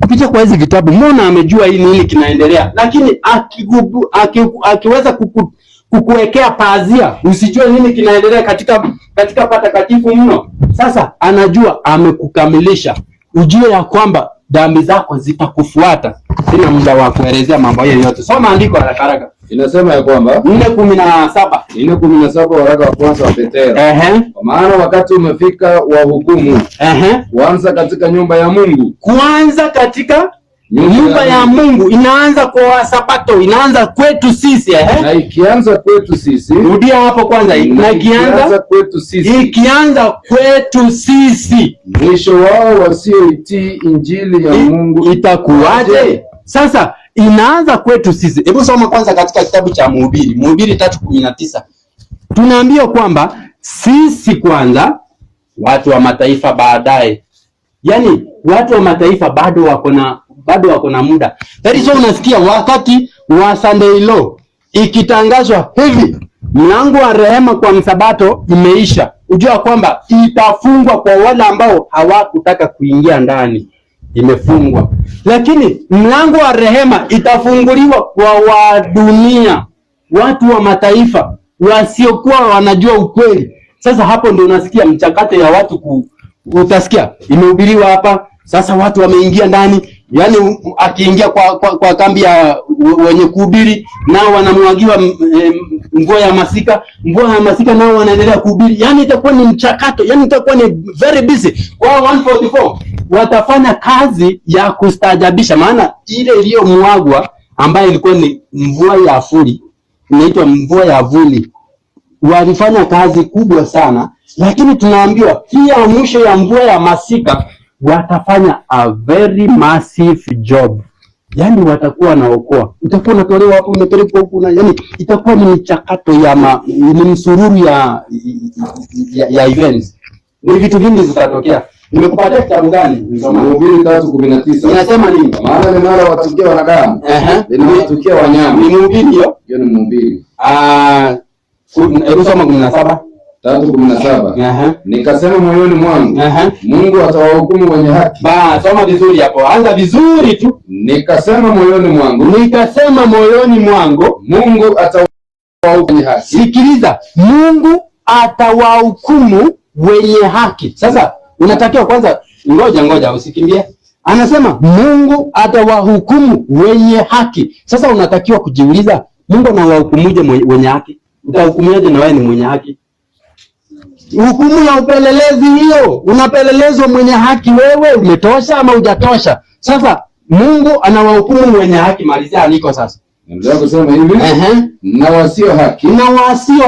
kupitia kwa hizi vitabu, mbona amejua hii nini kinaendelea? Lakini akiweza kukuwekea pazia usijue nini kinaendelea katika patakatifu mno, sasa anajua amekukamilisha, ujue ya kwamba dhambi zako zitakufuata. Sina muda wa kuelezea mambo hayo yote. Soma andiko haraka haraka. Inasema ya kwamba 4:17 waraka wa kwanza wa Petero. Kwa maana wakati umefika wa hukumu. Kuanza katika nyumba ya Mungu. Kuanza katika nyumba ya Mungu. Inaanza kwa Sabato, inaanza kwetu sisi. Na ikianza kwetu sisi. Rudia hapo kwanza. Na ikianza kwetu sisi. Ikianza kwetu sisi. Mwisho wao wasioitii injili ya Mungu itakuwaje? Sasa inaanza kwetu sisi. Hebu soma kwanza katika kitabu cha Mhubiri, Mhubiri 3:19. Tunaambiwa kwamba sisi kwanza, watu wa mataifa baadaye. Yaani watu wa mataifa bado wako na muda. Sasa unasikia wakati wa Sunday Law ikitangazwa hivi, mlango wa rehema kwa msabato imeisha, ujua kwamba itafungwa kwa wale ambao hawakutaka kuingia ndani. Imefungwa. Lakini mlango wa rehema itafunguliwa kwa wadunia, watu wa mataifa wasiokuwa wanajua ukweli. Sasa hapo ndio unasikia mchakato ya watu utasikia imehubiriwa hapa. Sasa watu wameingia ndani, yani akiingia kwa kambi ya wenye kuhubiri, nao wanamwagiwa mvua ya masika, nao wanaendelea kuhubiri. Yani itakuwa ni mchakato, yani itakuwa ni very busy. Kwa 144 watafanya kazi ya kustaajabisha, maana ile iliyomwagwa ambayo ilikuwa ni mvua ya vuli, inaitwa mvua ya vuli, walifanya kazi kubwa sana. Lakini tunaambiwa pia mwisho ya mvua ya masika watafanya a very massive job. Yani watakuwa wanaokoa, utakuwa unatolewa hapo, unapelekwa huko, yani itakuwa ni mchakato ni msururu ya events. Ni vitu vingi zitatokea. Nimekupatia kitabu gani? Mhubiri 3:19. Inasema nini? Maana linalo watukia wanadamu, linawatukia wanyama. Ni Mhubiri hiyo? Hiyo ni Mhubiri. Hebu soma 17. 3:17. Nikasema moyoni mwangu, Mungu atawahukumu wenye haki. Soma vizuri hapo. Anza vizuri tu. Nikasema moyoni mwangu, Mungu atawahukumu wenye haki. Sikiliza, Mungu atawahukumu wenye haki. Sasa unatakiwa kwanza, ngoja usikimbie. Anasema Mungu atawahukumu wenye haki. Sasa unatakiwa kujiuliza, Mungu anawahukumuje wenye haki? Utahukumiaje na wewe ni mwenye haki? Hukumu ya upelelezi hiyo, unapelelezwa mwenye haki, wewe umetosha ama hujatosha? Sasa Mungu anawahukumu wenye haki. Malizia andiko sasa. Ndio kusema hivi, na wasio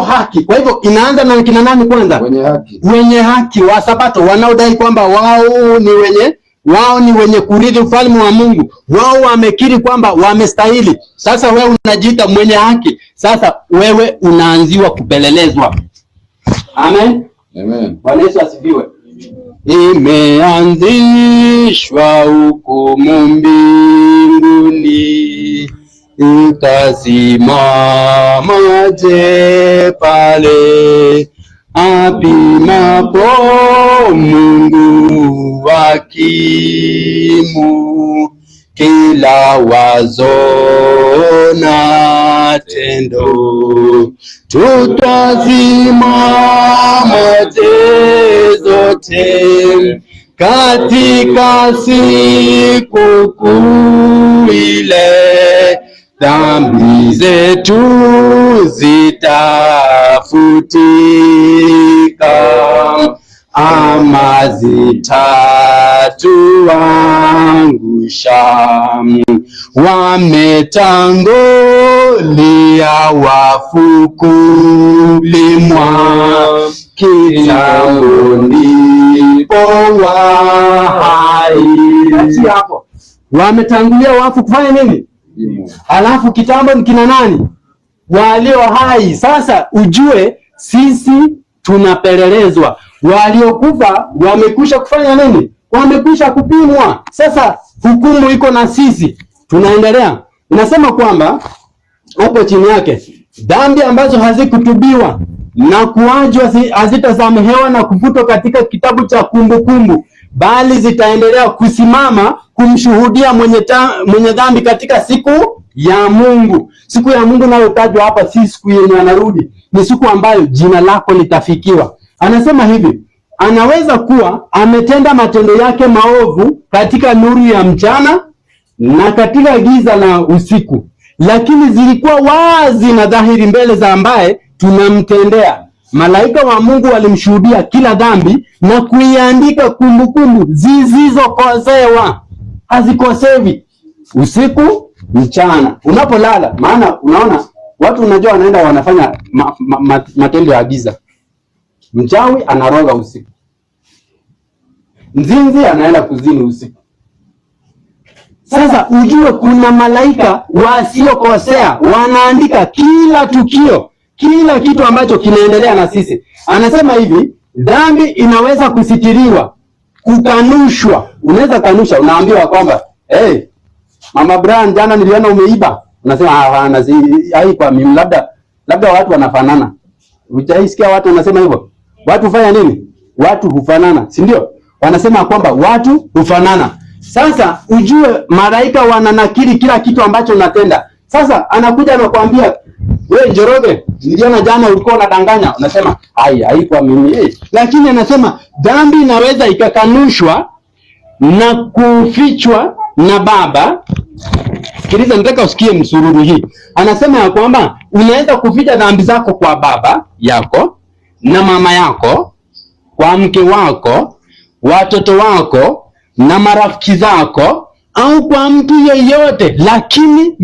haki. Kwa hivyo inaanza na kina nani kwanza? Wenye haki wa Sabato, wanaodai kwamba wao ni wenye kurithi ufalme wa Mungu. Wao wamekiri kwamba wamestahili. Sasa wewe unajiita mwenye haki. Sasa wewe unaanziwa kupelelezwa. Amen. Bwana Yesu asifiwe. Imeanzishwa hukumu mbinguni, utasimamaje pale apimapo Mungu hakimu kila wazo na tendo? Tutasimamaje zote katika siku kuu ile, dhambi zetu zitafutika, ama zitatuangusha. Wametangulia wafu kulimwa, kitambo ndipo wahai. Hapo wametangulia wafu kufanya nini? Alafu kitambo ni kina nani? Walio hai. Sasa ujue sisi tunapelelezwa. Waliokufa wamekwisha kufanya nini? Wamekwisha kupimwa. Sasa hukumu iko na sisi. Tunaendelea. Inasema kwamba hapo chini yake, dhambi ambazo hazikutubiwa na kuachwa hazitasamehewa na kufutwa katika kitabu cha kumbukumbu, bali zitaendelea kusimama kumshuhudia mwenye dhambi katika siku ya Mungu. Siku ya Mungu nayotajwa hapa si siku yenye anarudi, ni siku ambayo jina lako litafikiwa. Anasema hivi, anaweza kuwa ametenda matendo yake maovu katika nuru ya mchana na katika giza la usiku, lakini zilikuwa wazi na dhahiri mbele za ambaye tunamtendea. Malaika wa Mungu walimshuhudia kila dhambi na kuiandika kumbukumbu zisizokosewa. Hazikosewi, usiku mchana unapolala. Maana unaona watu, unajua wanaenda wanafanya matendo ya giza. Mchawi anaroga usiku, mzinzi anaenda kuzini usiku. Sasa ujue kuna malaika wasiokosea, wanaandika kila tukio, kila kitu ambacho kinaendelea na sisi. Anasema hivi, dhambi inaweza kusitiriwa, kukanushwa. Unaweza kanusha, unaambiwa kwamba hey, Mama Brian, jana niliona umeiba. Unasema hapana, haikuwa mimi, labda watu wanafanana. Hujaisikia watu wanasema hivyo? Watu hufanya nini? Watu hufanana, si ndio? Wanasema kwamba watu hufanana. Sasa ujue malaika wananakili kila kitu ambacho unatenda. Sasa anakuja anakuambia, wewe Njoroge, niliona jana ulikuwa unadanganya. Unasema haikuwa mimi. Lakini anasema dhambi inaweza ikakanushwa na kufichwa na Baba. Sikiliza, nataka usikie msururu hii. Anasema ya kwamba unaweza kuficha dhambi zako kwa baba yako na mama yako, kwa mke wako, watoto wako na marafiki zako, au kwa mtu yeyote, lakini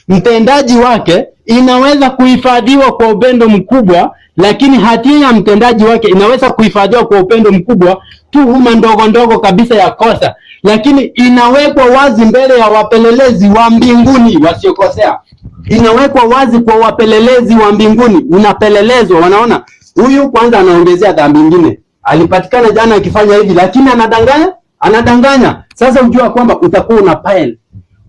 mtendaji wake inaweza kuhifadhiwa kwa upendo mkubwa, lakini hatia ya mtendaji wake inaweza kuhifadhiwa kwa upendo mkubwa. Tuhuma ndogo ndogo kabisa ya kosa, lakini inawekwa wazi mbele ya wapelelezi wa mbinguni wasiokosea. Inawekwa wazi kwa wapelelezi wa mbinguni. Unapelelezwa, wanaona huyu kwanza anaongezea dhambi nyingine. Alipatikana jana akifanya hivi, lakini anadanganya. Sasa ujua kwamba utakuwa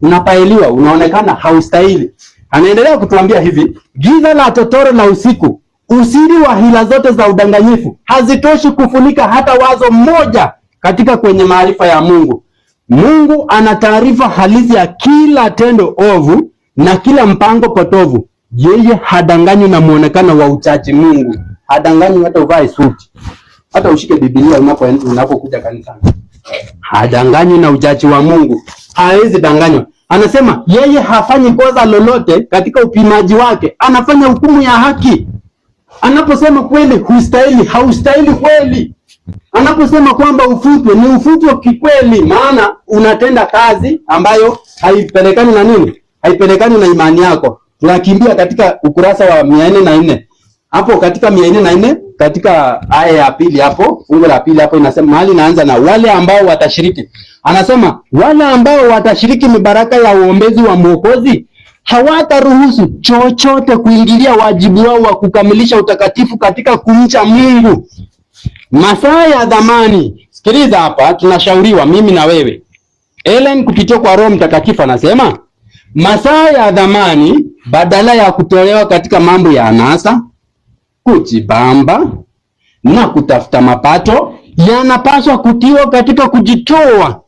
unapaeliwa, unaonekana haustahili. Anaendelea kutuambia hivi, giza la totoro la usiku, usiri wa hila zote za udanganyifu hazitoshi kufunika hata wazo moja katika kwenye maarifa ya Mungu. Mungu ana taarifa halisi ya kila tendo ovu na kila mpango potovu. Yeye hadanganywi na muonekano wa uchaji. Mungu hadanganywi hata uvae suti, hata ushike Biblia unapokuja kanisani. Hadanganywi na uchaji wa Mungu, hawezi danganywa. Anasema yeye hafanyi kosa lolote katika upimaji wake, anafanya hukumu ya haki. Anaposema kweli hustahili, haustahili kweli. Anaposema kwamba ufutwe, ni ufutwe kikweli, maana unatenda kazi ambayo haipelekani na nini? Haipelekani na imani yako. Tunakimbia katika ukurasa wa 404. Hapo katika 404, katika aya ya pili hapo, fungu la pili hapo inasema, mahali inaanza na wale ambao watashiriki. Anasema wale ambao watashiriki mibaraka ya uombezi wa Mwokozi hawataruhusu chochote kuingilia wajibu wao wa kukamilisha utakatifu katika kumcha Mungu. Masaa ya dhamani. Sikiliza hapa, tunashauriwa mimi na wewe. Ellen kupitia kwa Roho Mtakatifu anasema masaa ya dhamani, badala ya kutolewa katika mambo ya anasa, kujibamba na kutafuta mapato, yanapaswa kutiwa katika kujitoa.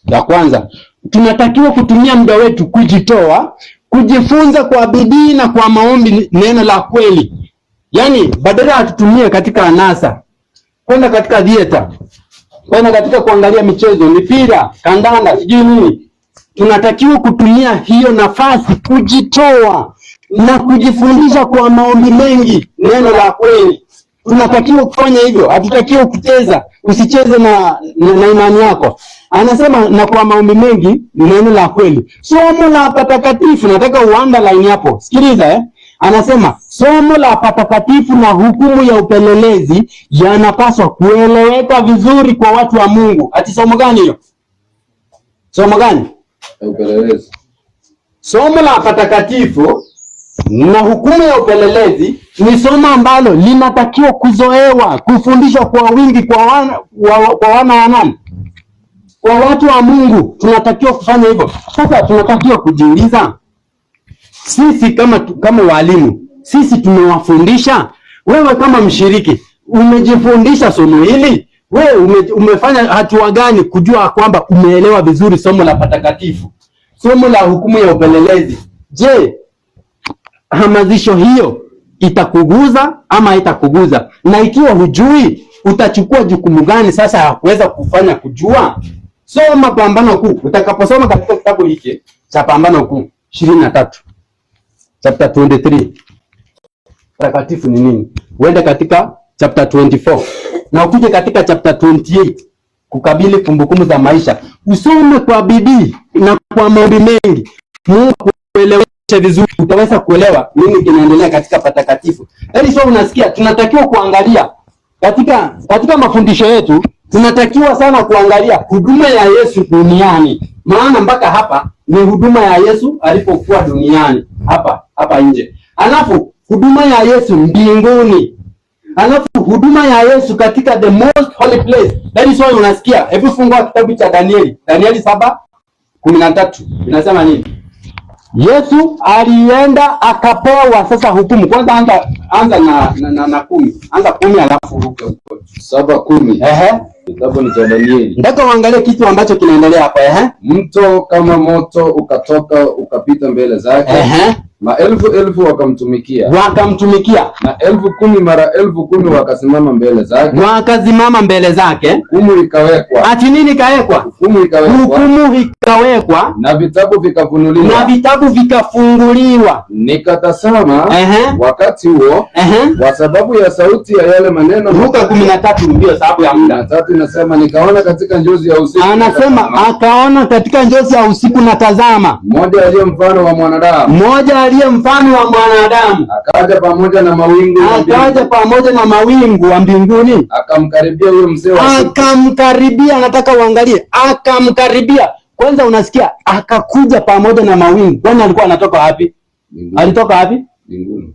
Ya kwanza, tunatakiwa kutumia muda wetu kujitoa, kujifunza kwa bidii na kwa maombi neno la kweli. Yaani badala ya tutumie katika anasa, kwenda katika theater, kwenda katika kuangalia michezo, mipira, kandanda, sijui nini. Tunatakiwa kutumia hiyo nafasi kujitoa na kujifundisha kwa maombi mengi neno la kweli. Tunatakiwa kufanya hivyo, hatutakiwa kucheza. Usicheze na imani yako. Anasema na kwa maombi mengi neno la kweli. Somo la patakatifu, nataka uunderline hapo. Sikiliza Anasema somo la patakatifu na hukumu ya upelelezi yanapaswa kueleweka vizuri kwa watu wa Mungu. Ati somo gani hiyo? Somo gani? Upelelezi. Somo la patakatifu na hukumu ya upelelezi ni somo ambalo linatakiwa kuzoewa, kufundishwa kwa wingi kwa wana wa nani? Kwa watu wa Mungu. Tunatakiwa kufanya hivyo. Sasa tunatakiwa kujiuliza, sisi kama walimu, sisi tumewafundisha? Wewe kama mshiriki, umejifundisha somo hili? Wewe umefanya hatua gani kujua kwamba umeelewa vizuri somo la patakatifu, somo la hukumu ya upelelezi? Je, hamasisho hiyo itakuguza ama haitakuguza? Na ikiwa hujui, utachukua jukumu gani sasa ya kuweza kufanya kujua? Soma Pambano Kuu. Utakaposoma katika kitabu hiki cha Pambano Kuu 23 chapter 23, patakatifu ni nini? Uende katika chapter 24 na ukuje katika chapter 28, kukabili kumbukumbu za maisha. Usome kwa bidii na kwa maombi mengi, Mungu kuelewesha vizuri, utaweza kuelewa nini kinaendelea katika patakatifu. Yaani sio, unasikia, tunatakiwa kuangalia katika mafundisho yetu, tunatakiwa sana kuangalia huduma ya Yesu duniani. Maana mpaka hapa ni huduma ya Yesu alipokuwa duniani, hapa nje. Alafu huduma ya Yesu mbinguni. Alafu huduma ya Yesu katika the most holy place. That is why unasikia, hebu fungua kitabu cha Danieli 7:13. Inasema nini? Yesu alienda akapewa sasa hukumu. Kwanza anza na 10. Anza 10 alafu ruke huko. 7:10. Kitabu ni cha Danieli. Nataka uangalie kitu ambacho kinaendelea hapa. Mto kama moto ukatoka ukapita mbele zake. Maelfu wakamtumikia. Na 10,000 mara 10,000 wakasimama mbele zake. Hukumu ikawekwa. Ati nini ikawekwa? Hukumu ikawekwa. Na vitabu vikafunguliwa. Nikatazama wakati huo, kwa sababu ya sauti ya yale maneno. Luka 13 ndio sababu ya muda. 13 inasema nikaona katika njozi ya usiku. Anasema akaona katika njozi ya usiku na tazama, mmoja aliye mfano wa mwanadamu. Akaja pamoja na mawingu wa mbinguni. Akamkaribia huyo mzee wa siku. Akamkaribia, nataka uangalie. Akamkaribia. Kwanza unasikia akakuja pamoja na mawingu. Kwani alikuwa anatoka wapi? Alitoka wapi? Mbinguni.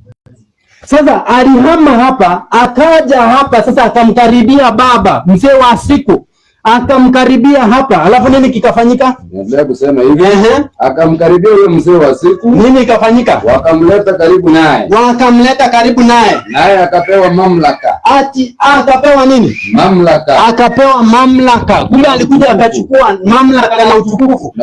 Sasa alihama hapa, akaja hapa, sasa akamkaribia baba, mzee wa siku. Akamkaribia hapa, alafu nini kikafanyika? Naendelea kusema hivi. Akamkaribia huyo mzee wa siku. Nini ikafanyika? Wakamleta karibu naye. Naye akapewa mamlaka. Ati akapewa nini? Akapewa mamlaka. Kumbe alikuja akachukua mamlaka na utukufu.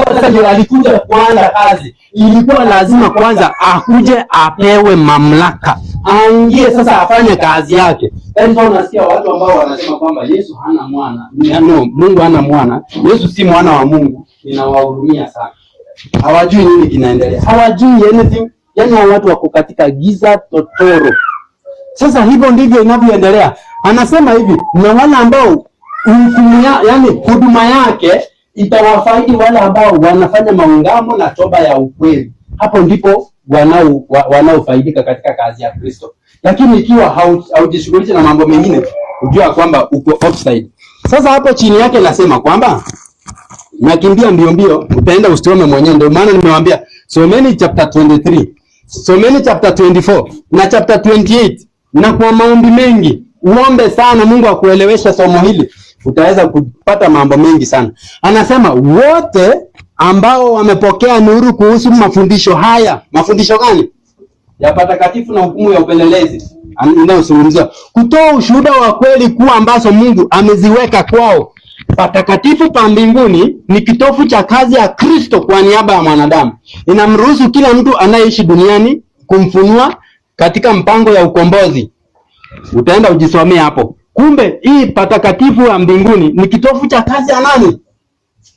Sasa ndio alikuja kuanza kazi. Ilikuwa lazima kwanza akuje apewe mamlaka, aingie sasa afanye kazi yake. Ndio unasikia watu ambao wanasema kwamba Yesu hana mwana. No, Mungu hana mwana. Yesu si mwana wa Mungu. Ninawahurumia sana. Hawajui nini kinaendelea. Hawajui anything. Yaani watu wako katika giza totoro. Sasa hivyo ndivyo inavyoendelea. Anasema hivi, na wale ambao huduma yake itawafaidi wale ambao wanafanya maungamo na toba ya ukweli. Hapo ndipo wanaofaidika katika kazi ya Kristo. Lakini ikiwa haujishughulisha na mambo mengine, ujua kwamba uko offside. Sasa hapo chini yake nasema kwamba nakimbia mbio, utaenda usome mwenyewe. Ndio maana nimewaambia someni chapter 23, someni chapter 24 na chapter 28, na kwa maombi mengi uombe sana Mungu akuelewesha somo hili, utaweza kupata mambo mengi sana. Anasema wote ambao wamepokea nuru kuhusu mafundisho haya. Mafundisho gani? Ya patakatifu na hukumu ya upelelezi. Ninayozungumzia kutoa ushuhuda wa kweli kuwa ambazo Mungu ameziweka kwao. Patakatifu pa mbinguni ni kitovu cha kazi ya Kristo kwa niaba ya mwanadamu. Inamruhusu kila mtu anayeishi duniani kumfunua katika mpango ya ukombozi. Utaenda ujisomea hapo. Kumbe hii patakatifu ya mbinguni ni kitovu cha kazi ya nani?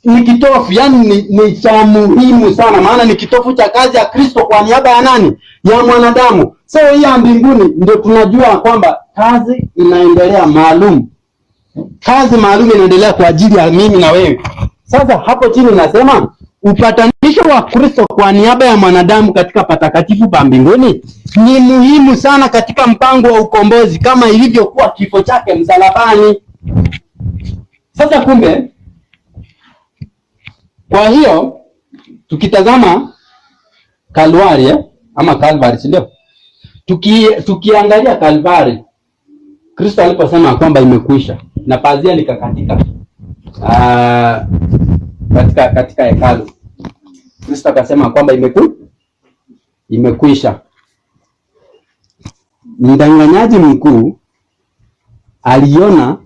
Ni kitovu, yani ni cha muhimu sana, maana ni kitovu cha kazi ya Kristo kwa niaba ya nani? Ya mwanadamu. So hii ya mbinguni ndio tunajua kwamba kazi inaendelea maalum. Kazi maalum inaendelea kwa ajili ya mimi na wewe. Sasa hapo chini nasema upatanisho wa Kristo kwa niaba ya mwanadamu katika patakatifu pa mbinguni ni muhimu sana katika mpango wa ukombozi, kama ilivyokuwa kifo chake msalabani. Sasa kumbe, kwa hiyo tukitazama Kalvari ama Kalvari, si ndio? Tukiangalia Kalvari, Kristo aliposema kwamba imekwisha na pazia likakatika katika hekalu, Kristo akasema kwamba imekwisha. Mdanganyaji mkuu aliona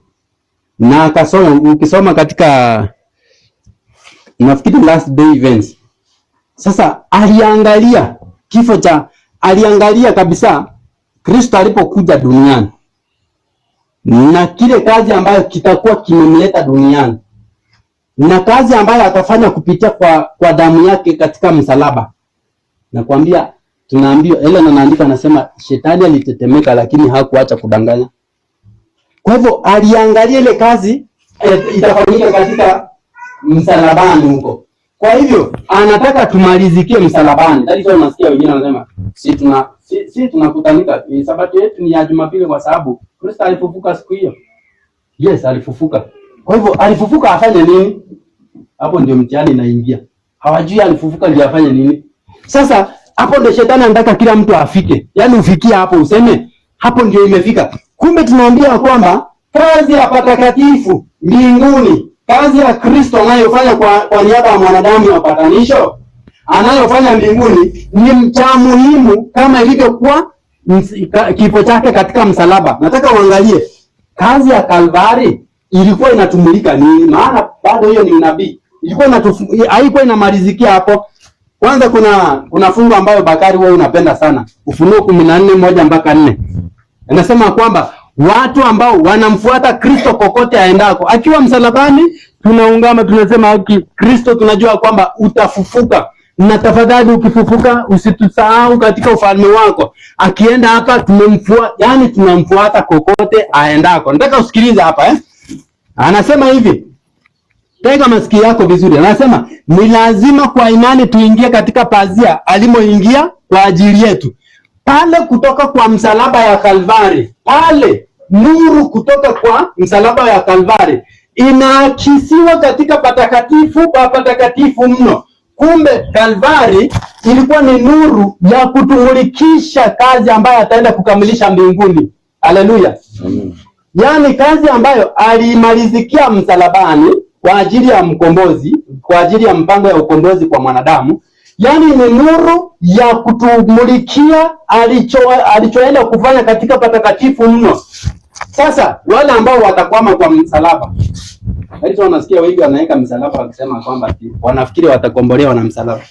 na akasoma, ukisoma katika nafikiri last day events. Sasa aliangalia kifo cha, aliangalia kabisa Kristo alipokuja duniani na kile kazi ambayo kitakuwa kimemleta duniani na kazi ambayo atafanya kupitia kwa damu yake katika msalaba. Nakwambia, tunaambiwa Ellen anaandika, anasema shetani alitetemeka lakini hakuacha kudanganya. Kwa hivyo aliangalia ile kazi itafanyika katika msalabani huko. Kwa hivyo anataka tumalizikie msalabani. Ndio unasikia wengine wanasema si tunakutanika. Sabato yetu ni ya Jumapili kwa sababu Kristo alifufuka siku hiyo. Yes, alifufuka. Kwa hivyo alifufuka afanye nini? Hapo ndio mtihani inaingia. Hawajui alifufuka ndio afanye nini. Sasa hapo ndio shetani anataka kila mtu afike. Yaani ufikia hapo useme hapo ndio imefika. Kumbe tunaambia kwamba kazi ya patakatifu mbinguni, kazi ya Kristo anayofanya kwa niaba ya mwanadamu ya upatanisho, anayofanya mbinguni ni cha muhimu kama ilivyokuwa kifo chake katika msalaba. Nataka uangalie kazi ya Kalvari ilikuwa inatumulika nini? Maana bado hiyo ni unabii. Ilikuwa haikuwa inamalizikia hapo. Kwanza kuna fungu ambayo Bakari wewe unapenda sana. Ufunuo 14:1-4. Anasema kwamba watu ambao wanamfuata Kristo kokote aendako, akiwa msalabani, tunaungama tunasema Kristo, tunajua kwamba utafufuka. Na tafadhali ukifufuka usitusahau katika ufalme wako. Akienda hapa tumemfuata, yani tunamfuata kokote aendako. Nataka usikilize hapa Anasema hivi. Tega masikio yako vizuri. Anasema ni lazima kwa imani tuingie katika pazia alimoingia kwa ajili yetu. Pale kutoka kwa msalaba ya Kalvari, pale nuru kutoka kwa msalaba ya Kalvari inaakisiwa katika patakatifu mno. Kumbe Kalvari ilikuwa ni nuru ya kutumulikisha kazi ambayo ataenda kukamilisha mbinguni. Haleluya. Yaani kazi ambayo alimalizikia msalabani kwa ajili ya mkombozi, kwa ajili ya mpango ya ukombozi kwa mwanadamu. Yaani ni nuru ya kutumulikia alichoenda kufanya katika patakatifu mno. Sasa wale ambao watakwama kwa msalaba, hizo wanasikia wengi wanaweka msalaba wakisema kwamba wanafikiri watakombolewa na msalaba.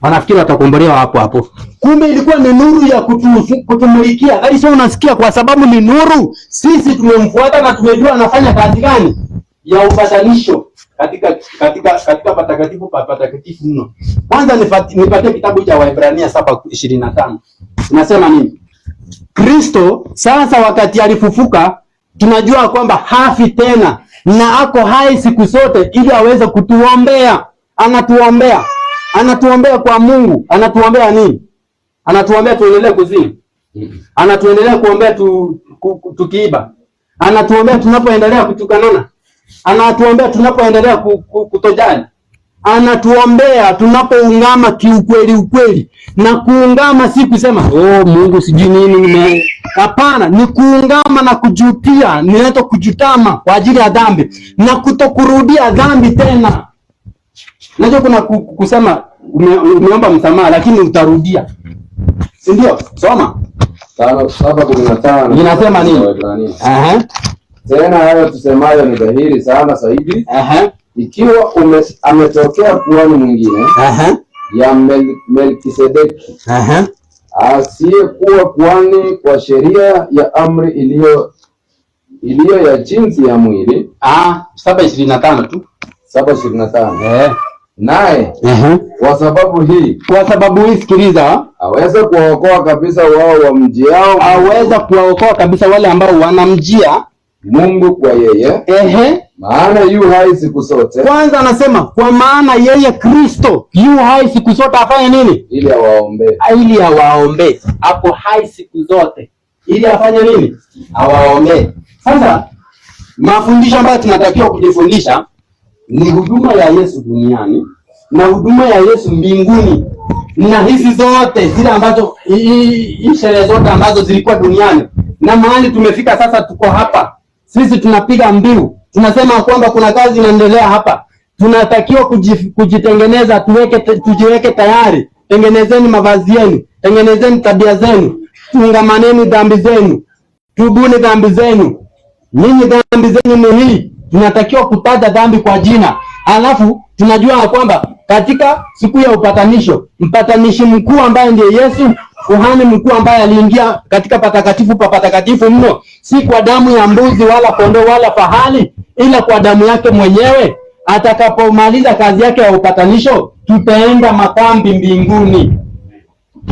Wanafikiri watakombolewa hapo hapo. Kumbe ilikuwa ni nuru ya kutumulikia. Hadi sio unasikia, kwa sababu ni nuru, sisi tumemfuata na tumejua anafanya kazi gani ya upatanisho katika patakatifu mno. Kwanza nipatie kitabu cha Waebrania 7:25. Unasema nini? Kristo sasa wakati alifufuka, tunajua kwamba hafi tena na ako hai siku zote ili aweze kutuombea. Anatuombea kwa Mungu. Anatuombea nini? Anatuombea tuendelee kuzini. Anatuendelea kuombea tukiiba. Anatuombea tunapoendelea kutukanana. Anatuombea tunapoendelea kutojali. Anatuombea tunapoungama ukweli. Na kuungama si kusema Mungu sijui nini. Hapana, ni kuungama na kujutia, ninaitwa kujutama kwa ajili ya dhambi na kutokurudia dhambi tena. Najua kuna kusema umeomba msamaha lakini utarudia. Si ndio? Soma. 7:15. Inasema nini? Tena hayo tusemayo ni dhahiri sana zaidi. Ikiwa ametokea kuhani mwingine ya Melkisedeki, asiyekuwa kuhani kwa sheria ya amri iliyo ya jinsi ya mwili. 7:25 tu. 7:25. Naye kwa sababu hii, sikiliza, aweza kuwaokoa kabisa wao wamjiao, aweza kuwaokoa kabisa wale ambao wanamjia Mungu kwa yeye. Maana yu hai siku zote. Kwanza anasema kwa maana yeye Kristo yu hai siku zote, afanye nini? Ili awaombee. Ili awaombee. Hapo hai siku zote. Ili afanye nini? Awaombee. Sasa mafundisho ambayo tunatakiwa kujifundisha ni huduma ya Yesu duniani na huduma ya Yesu mbinguni, na hizi zote zile ambazo sherehe zote ambazo zilikuwa duniani na mahali tumefika sasa. Tuko hapa sisi tunapiga mbiu, tunasema kwamba kuna kazi inaendelea hapa. Tunatakiwa kujitengeneza, tujiweke tayari. Tengenezeni mavazi yenu, tengenezeni tabia zenu, tungamaneni dhambi zenu, tubuni dhambi zenu. Nyinyi dhambi zenu ni hii. Tunatakiwa kutaja dhambi kwa jina. Alafu tunajua kwamba katika siku ya upatanisho, mpatanishi mkuu ambaye ndiye Yesu, kuhani mkuu ambaye aliingia katika patakatifu pa patakatifu mno, si kwa damu ya mbuzi wala kondoo wala fahali, ila kwa damu yake mwenyewe. Atakapomaliza kazi yake ya upatanisho, tutaenda makambi mbinguni.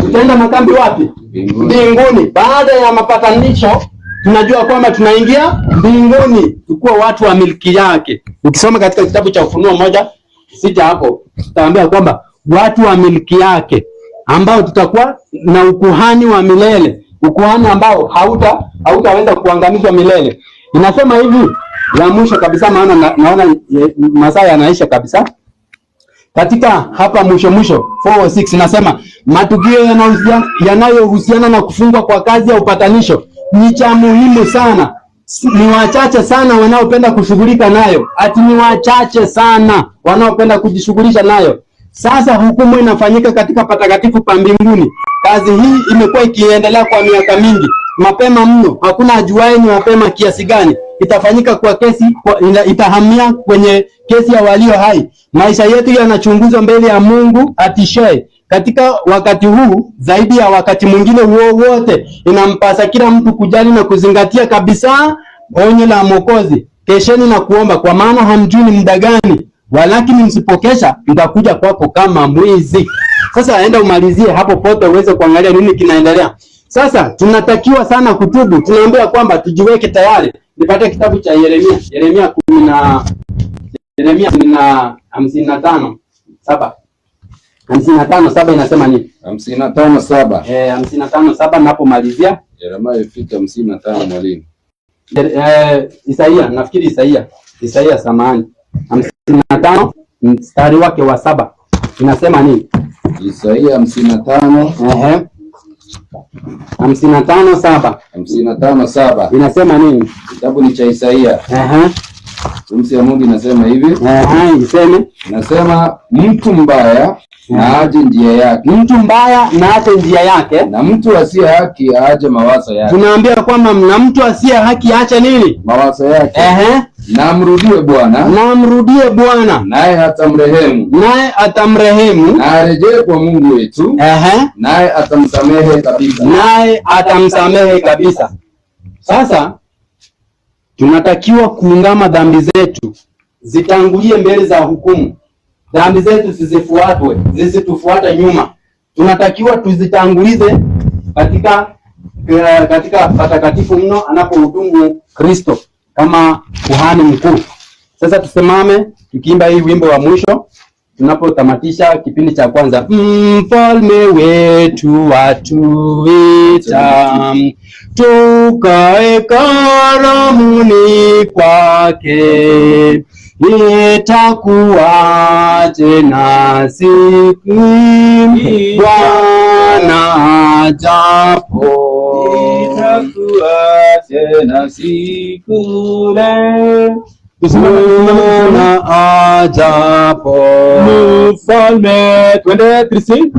Tutaenda makambi wapi? Mbinguni. Baada ya mapatanisho tunajua kwamba tunaingia mbinguni, tukua watu wa milki yake. Ukisoma katika kitabu cha Ufunuo 1:6 hapo tutaambia kwamba watu wa milki yake, ambao tutakuwa na ukuhani wa milele, ukuhani ambao hautaweza kuangamizwa milele. Inasema hivi la mwisho kabisa, maana naona masaa yanaisha kabisa. Katika hapa mwisho 4:6 inasema matukio yanayohusiana na kufungwa kwa kazi ya upatanisho ni cha muhimu sana. Ni wachache sana wanaopenda kushughulika nayo. Ni wachache sana wanaopenda kujishughulisha nayo. Sasa hukumu inafanyika katika patakatifu pa mbinguni. Kazi hii imekuwa ikiendelea kwa miaka mingi, mapema mno. Hakuna ajuaye ni mapema kiasi gani itafanyika kwa kesi itahamia kwenye kesi ya walio hai. Maisha yetu yanachunguzwa mbele ya Mungu atishaye. Katika wakati huu zaidi ya wakati mwingine wowote, inampasa kila mtu kujali na kuzingatia kabisa onyo la Mwokozi. Kesheni na kuomba, kwa maana hamjui ni muda gani, walakini msipokesha nitakuja kwako kama mwizi. Sasa aenda umalizie hapo pote uweze kuangalia nini kinaendelea. Sasa tunatakiwa sana kutubu. Tunaambiwa kwamba tujiweke tayari. Nipate kitabu cha Yeremia 55:7. 55:7 inasema nini? 55:7. 55:7 napomalizia. Yeremia ifika 55 mwalimu. Isaia, nafikiri Isaia samahani. 55 mstari wake wa 7. Inasema nini? Isaia 55. 55:7. 55:7. Inasema nini? Kitabu ni cha Isaia. Pumzi ya Mungu inasema hivi. Iseme. Inasema mtu mbaya na aache njia yake. Mtu mbaya na aache njia yake. Na mtu asiye haki aache mawazo yake. Tunaambia kwamba na mtu asiye haki aache nini? Mawazo yake. Na amrudie Bwana. Naye atamrehemu. Na arejee kwa Mungu wetu. Naye atamsamehe kabisa. Sasa tunatakiwa kuungama dhambi zetu zitangulie mbele za hukumu. Dhambi zetu zisitufuate nyuma. Tunatakiwa tuzitangulize katika patakatifu mno anapohudumu Kristo kama kuhani mkuu. Sasa tusimame tukiimba hii wimbo wa mwisho tunapotamatisha kipindi cha kwanza. Mfalme wetu watuita, tukae karamuni kwake. Itakuwaje na siku Bwana ajapo, itakuwaje na siku le Bwana ajapo. Mfalme, twende Trisi.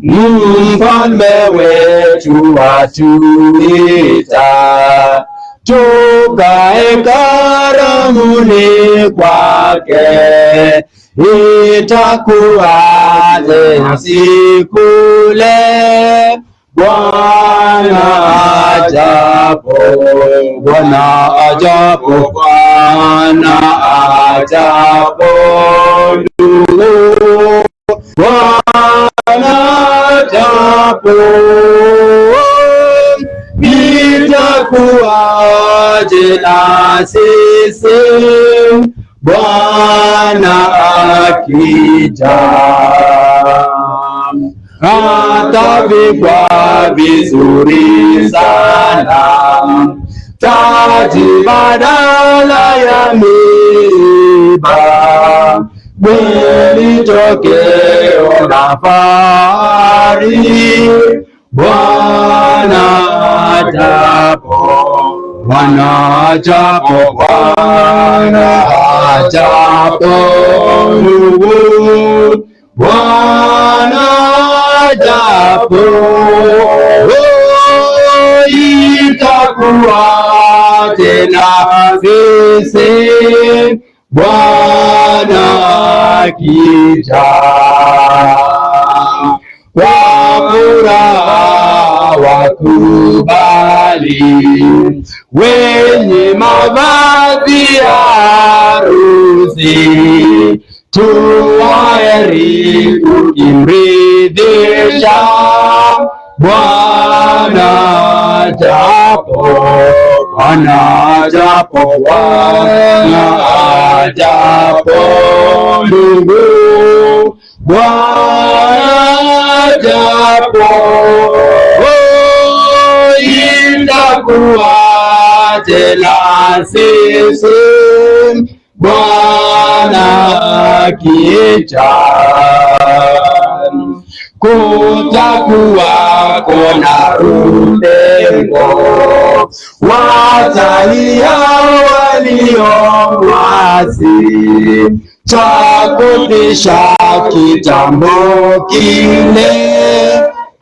Mfalme wetu watuita, tukae karamuni kwake. Itakuwaje na siku ile Bwana ajapo, Bwana ajapo, Bwana ajapo, ndugu, Bwana ajapo, itakuwaje na sisi Bwana akija? Atavikwa vizuri sana, taji badala ya miiba, kweli tokeo la fahari. Bwana ajapo, Bwana ajapo, Bwana ajapo, ndugu, Bwana ajapo, itakuwaje na sisi Bwana akija? Kwa furaha wakubali wenye mavazi ya harusi, tuwaheri tukimridhisha Bwana ajapo, Bwana ajapo, Bwana ajapo, ndugu, Bwana ajapo, itakuwaje na sisi Bwana akija? Kutakuwako na rutengo, watalia walio wazi, cha kutisha kitambo kile,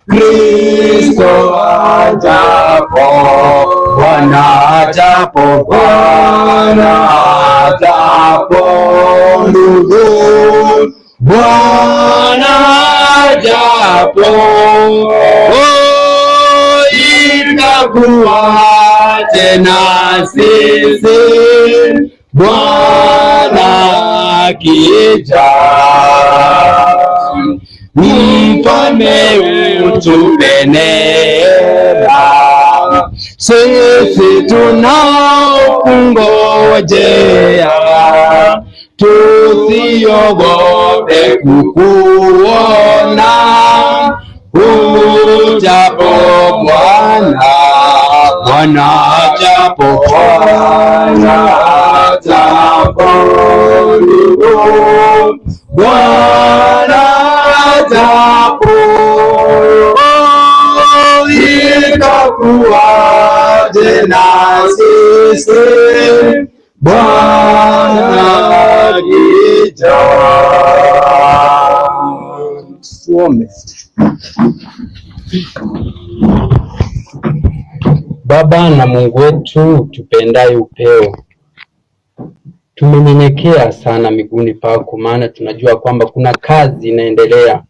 Kristo ajapo, Bwana ajapo, Bwana ajapo, ndugu, Bwana ajapo, itakuwaje na sisi Bwana akija? Mfalme utupe neema, sisi tunaokungojea, tusiogope kukuona ujapo Bwana, Bwana ajapo, Bwana ajapo, ndugu, Bwana ajapo, itakuwaje na sisi Bwana akija? Tuombe. Baba na Mungu wetu tupendaye upeo, tumenyenyekea sana miguuni pako, maana tunajua kwamba kuna kazi inaendelea.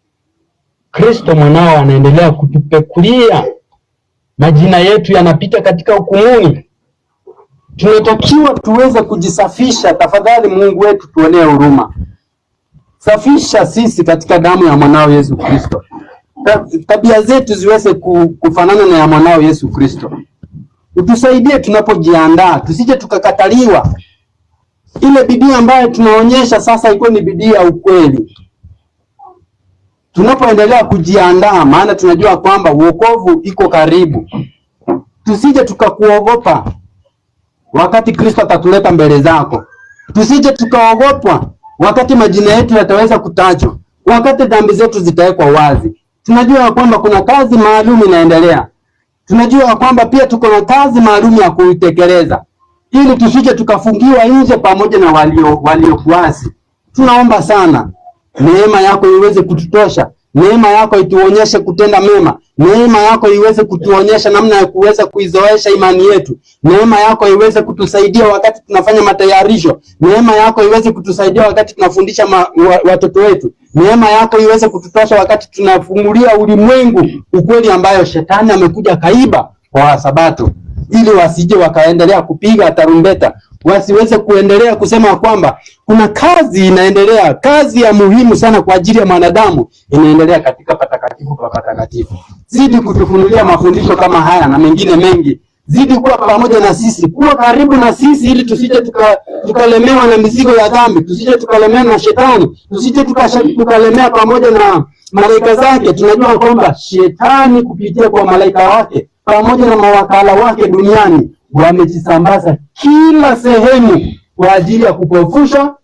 Kristo mwanao anaendelea kutupekulia, majina yetu yanapita katika hukumuni. Tunatakiwa tuweze kujisafisha. Tafadhali Mungu wetu tuonee huruma, safisha sisi katika damu ya mwanao Yesu Kristo, tabia zetu ziweze kufanana na ya mwanao Yesu Kristo. Utusaidie tunapojiandaa, tusije tukakataliwa. Ile bidii ambayo tunaonyesha sasa iko ni bidii ya ukweli. Tunapoendelea kujiandaa, maana tunajua kwamba wokovu iko karibu, tusije tukakuogopa wakati Kristo atatuleta mbele zako. Tusije tukaogopwa wakati majina yetu yataweza kutajwa, wakati dhambi zetu zitawekwa wazi. Tunajua kwamba kuna kazi maalum inaendelea. Tunajua kwamba pia tuko na kazi maalum ya kuitekeleza, ili tusije tukafungiwa nje pamoja na waliokuasi. Tunaomba sana neema yako iweze kututosha, Neema yako ituonyeshe kutenda mema. Neema yako iweze kutuonyesha namna ya kuweza kuizoesha imani yetu. Neema yako iweze kutusaidia wakati tunafanya matayarisho. Neema yako iweze kutusaidia wakati tunafundisha watoto wetu. Neema yako iweze kututosha wakati tunafungulia ulimwengu ukweli ambayo shetani amekuja kaiba kwa Sabato, ili wasije wakaendelea kupiga tarumbeta, wasiweze kuendelea kusema kwamba kuna kazi inaendelea, kazi ya muhimu sana kwa ajili ya mwanadamu inaendelea katika patakatifu pa patakatifu. Zidi kutufunulia mafundisho kama haya na mengine mengi. Zidi kuwa pamoja na sisi, kuwa karibu na sisi, ili tusije tukalemewa na mizigo ya dhambi, tusije tukalemewa na shetani, tusije tukalemewa pamoja na malaika zake. Tunajua kwamba shetani kupitia kwa malaika wake pamoja na mawakala wake duniani wamejisambaza kila sehemu kwa ajili ya kupofusha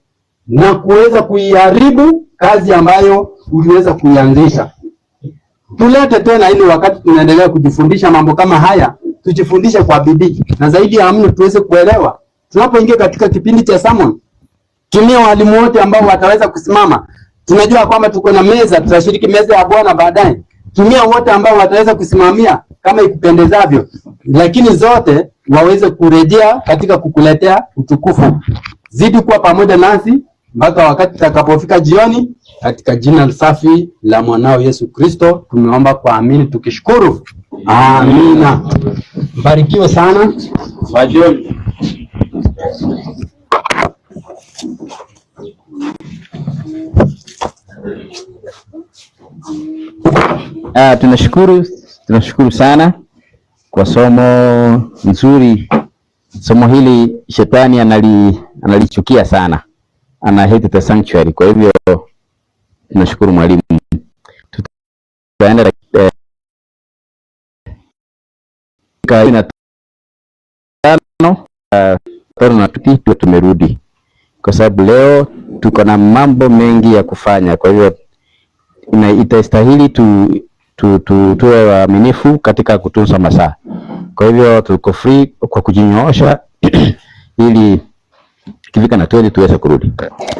na kuweza kuiharibu kazi ambayo uliweza kuianzisha. Tulete tena, ili wakati tunaendelea kujifundisha mambo kama haya, tujifundishe kwa bidii, na zaidi ya mno tuweze kuelewa. Tunapoingia katika kipindi cha sermon, tumia walimu wote ambao wataweza kusimama. Tunajua kwamba tuko na meza, tutashiriki meza ya Bwana baadaye. Tumia wote ambao wataweza kusimamia kama ikupendezavyo, lakini zote waweze kurejea katika kukuletea utukufu. Zidi kuwa pamoja nasi mpaka wakati tutakapofika jioni. Katika jina safi la mwanao Yesu Kristo tumeomba kwa amini tukishukuru. Amina. Mbarikiwe sana. Wajoni. Tunashukuru sana kwa somo nzuri. Somo hili shetani analichukia sana, ana hate the sanctuary. Kwa hivyo tunashukuru mwalimu. Tutaenda na tumerudi kwa sababu leo tuko na mambo mengi ya kufanya. Kwa hivyo itastahili tuwe waaminifu katika kutunza masaa. Kwa hivyo tuko free kwa kujinyoosha ili kifika na tuweze kurudi.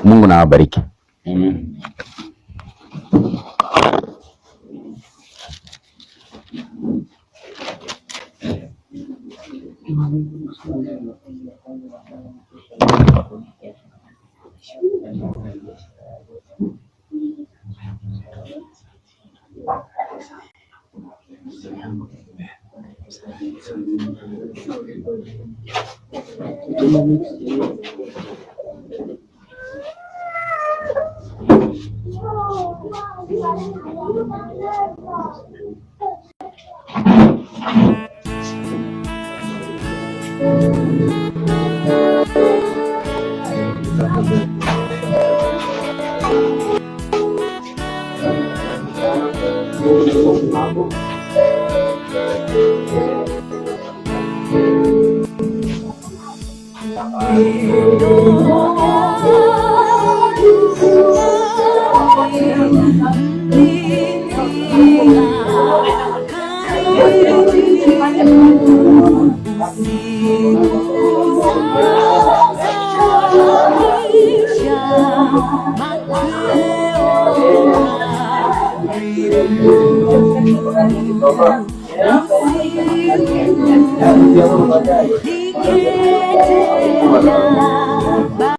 Mungu na awabariki. Amen.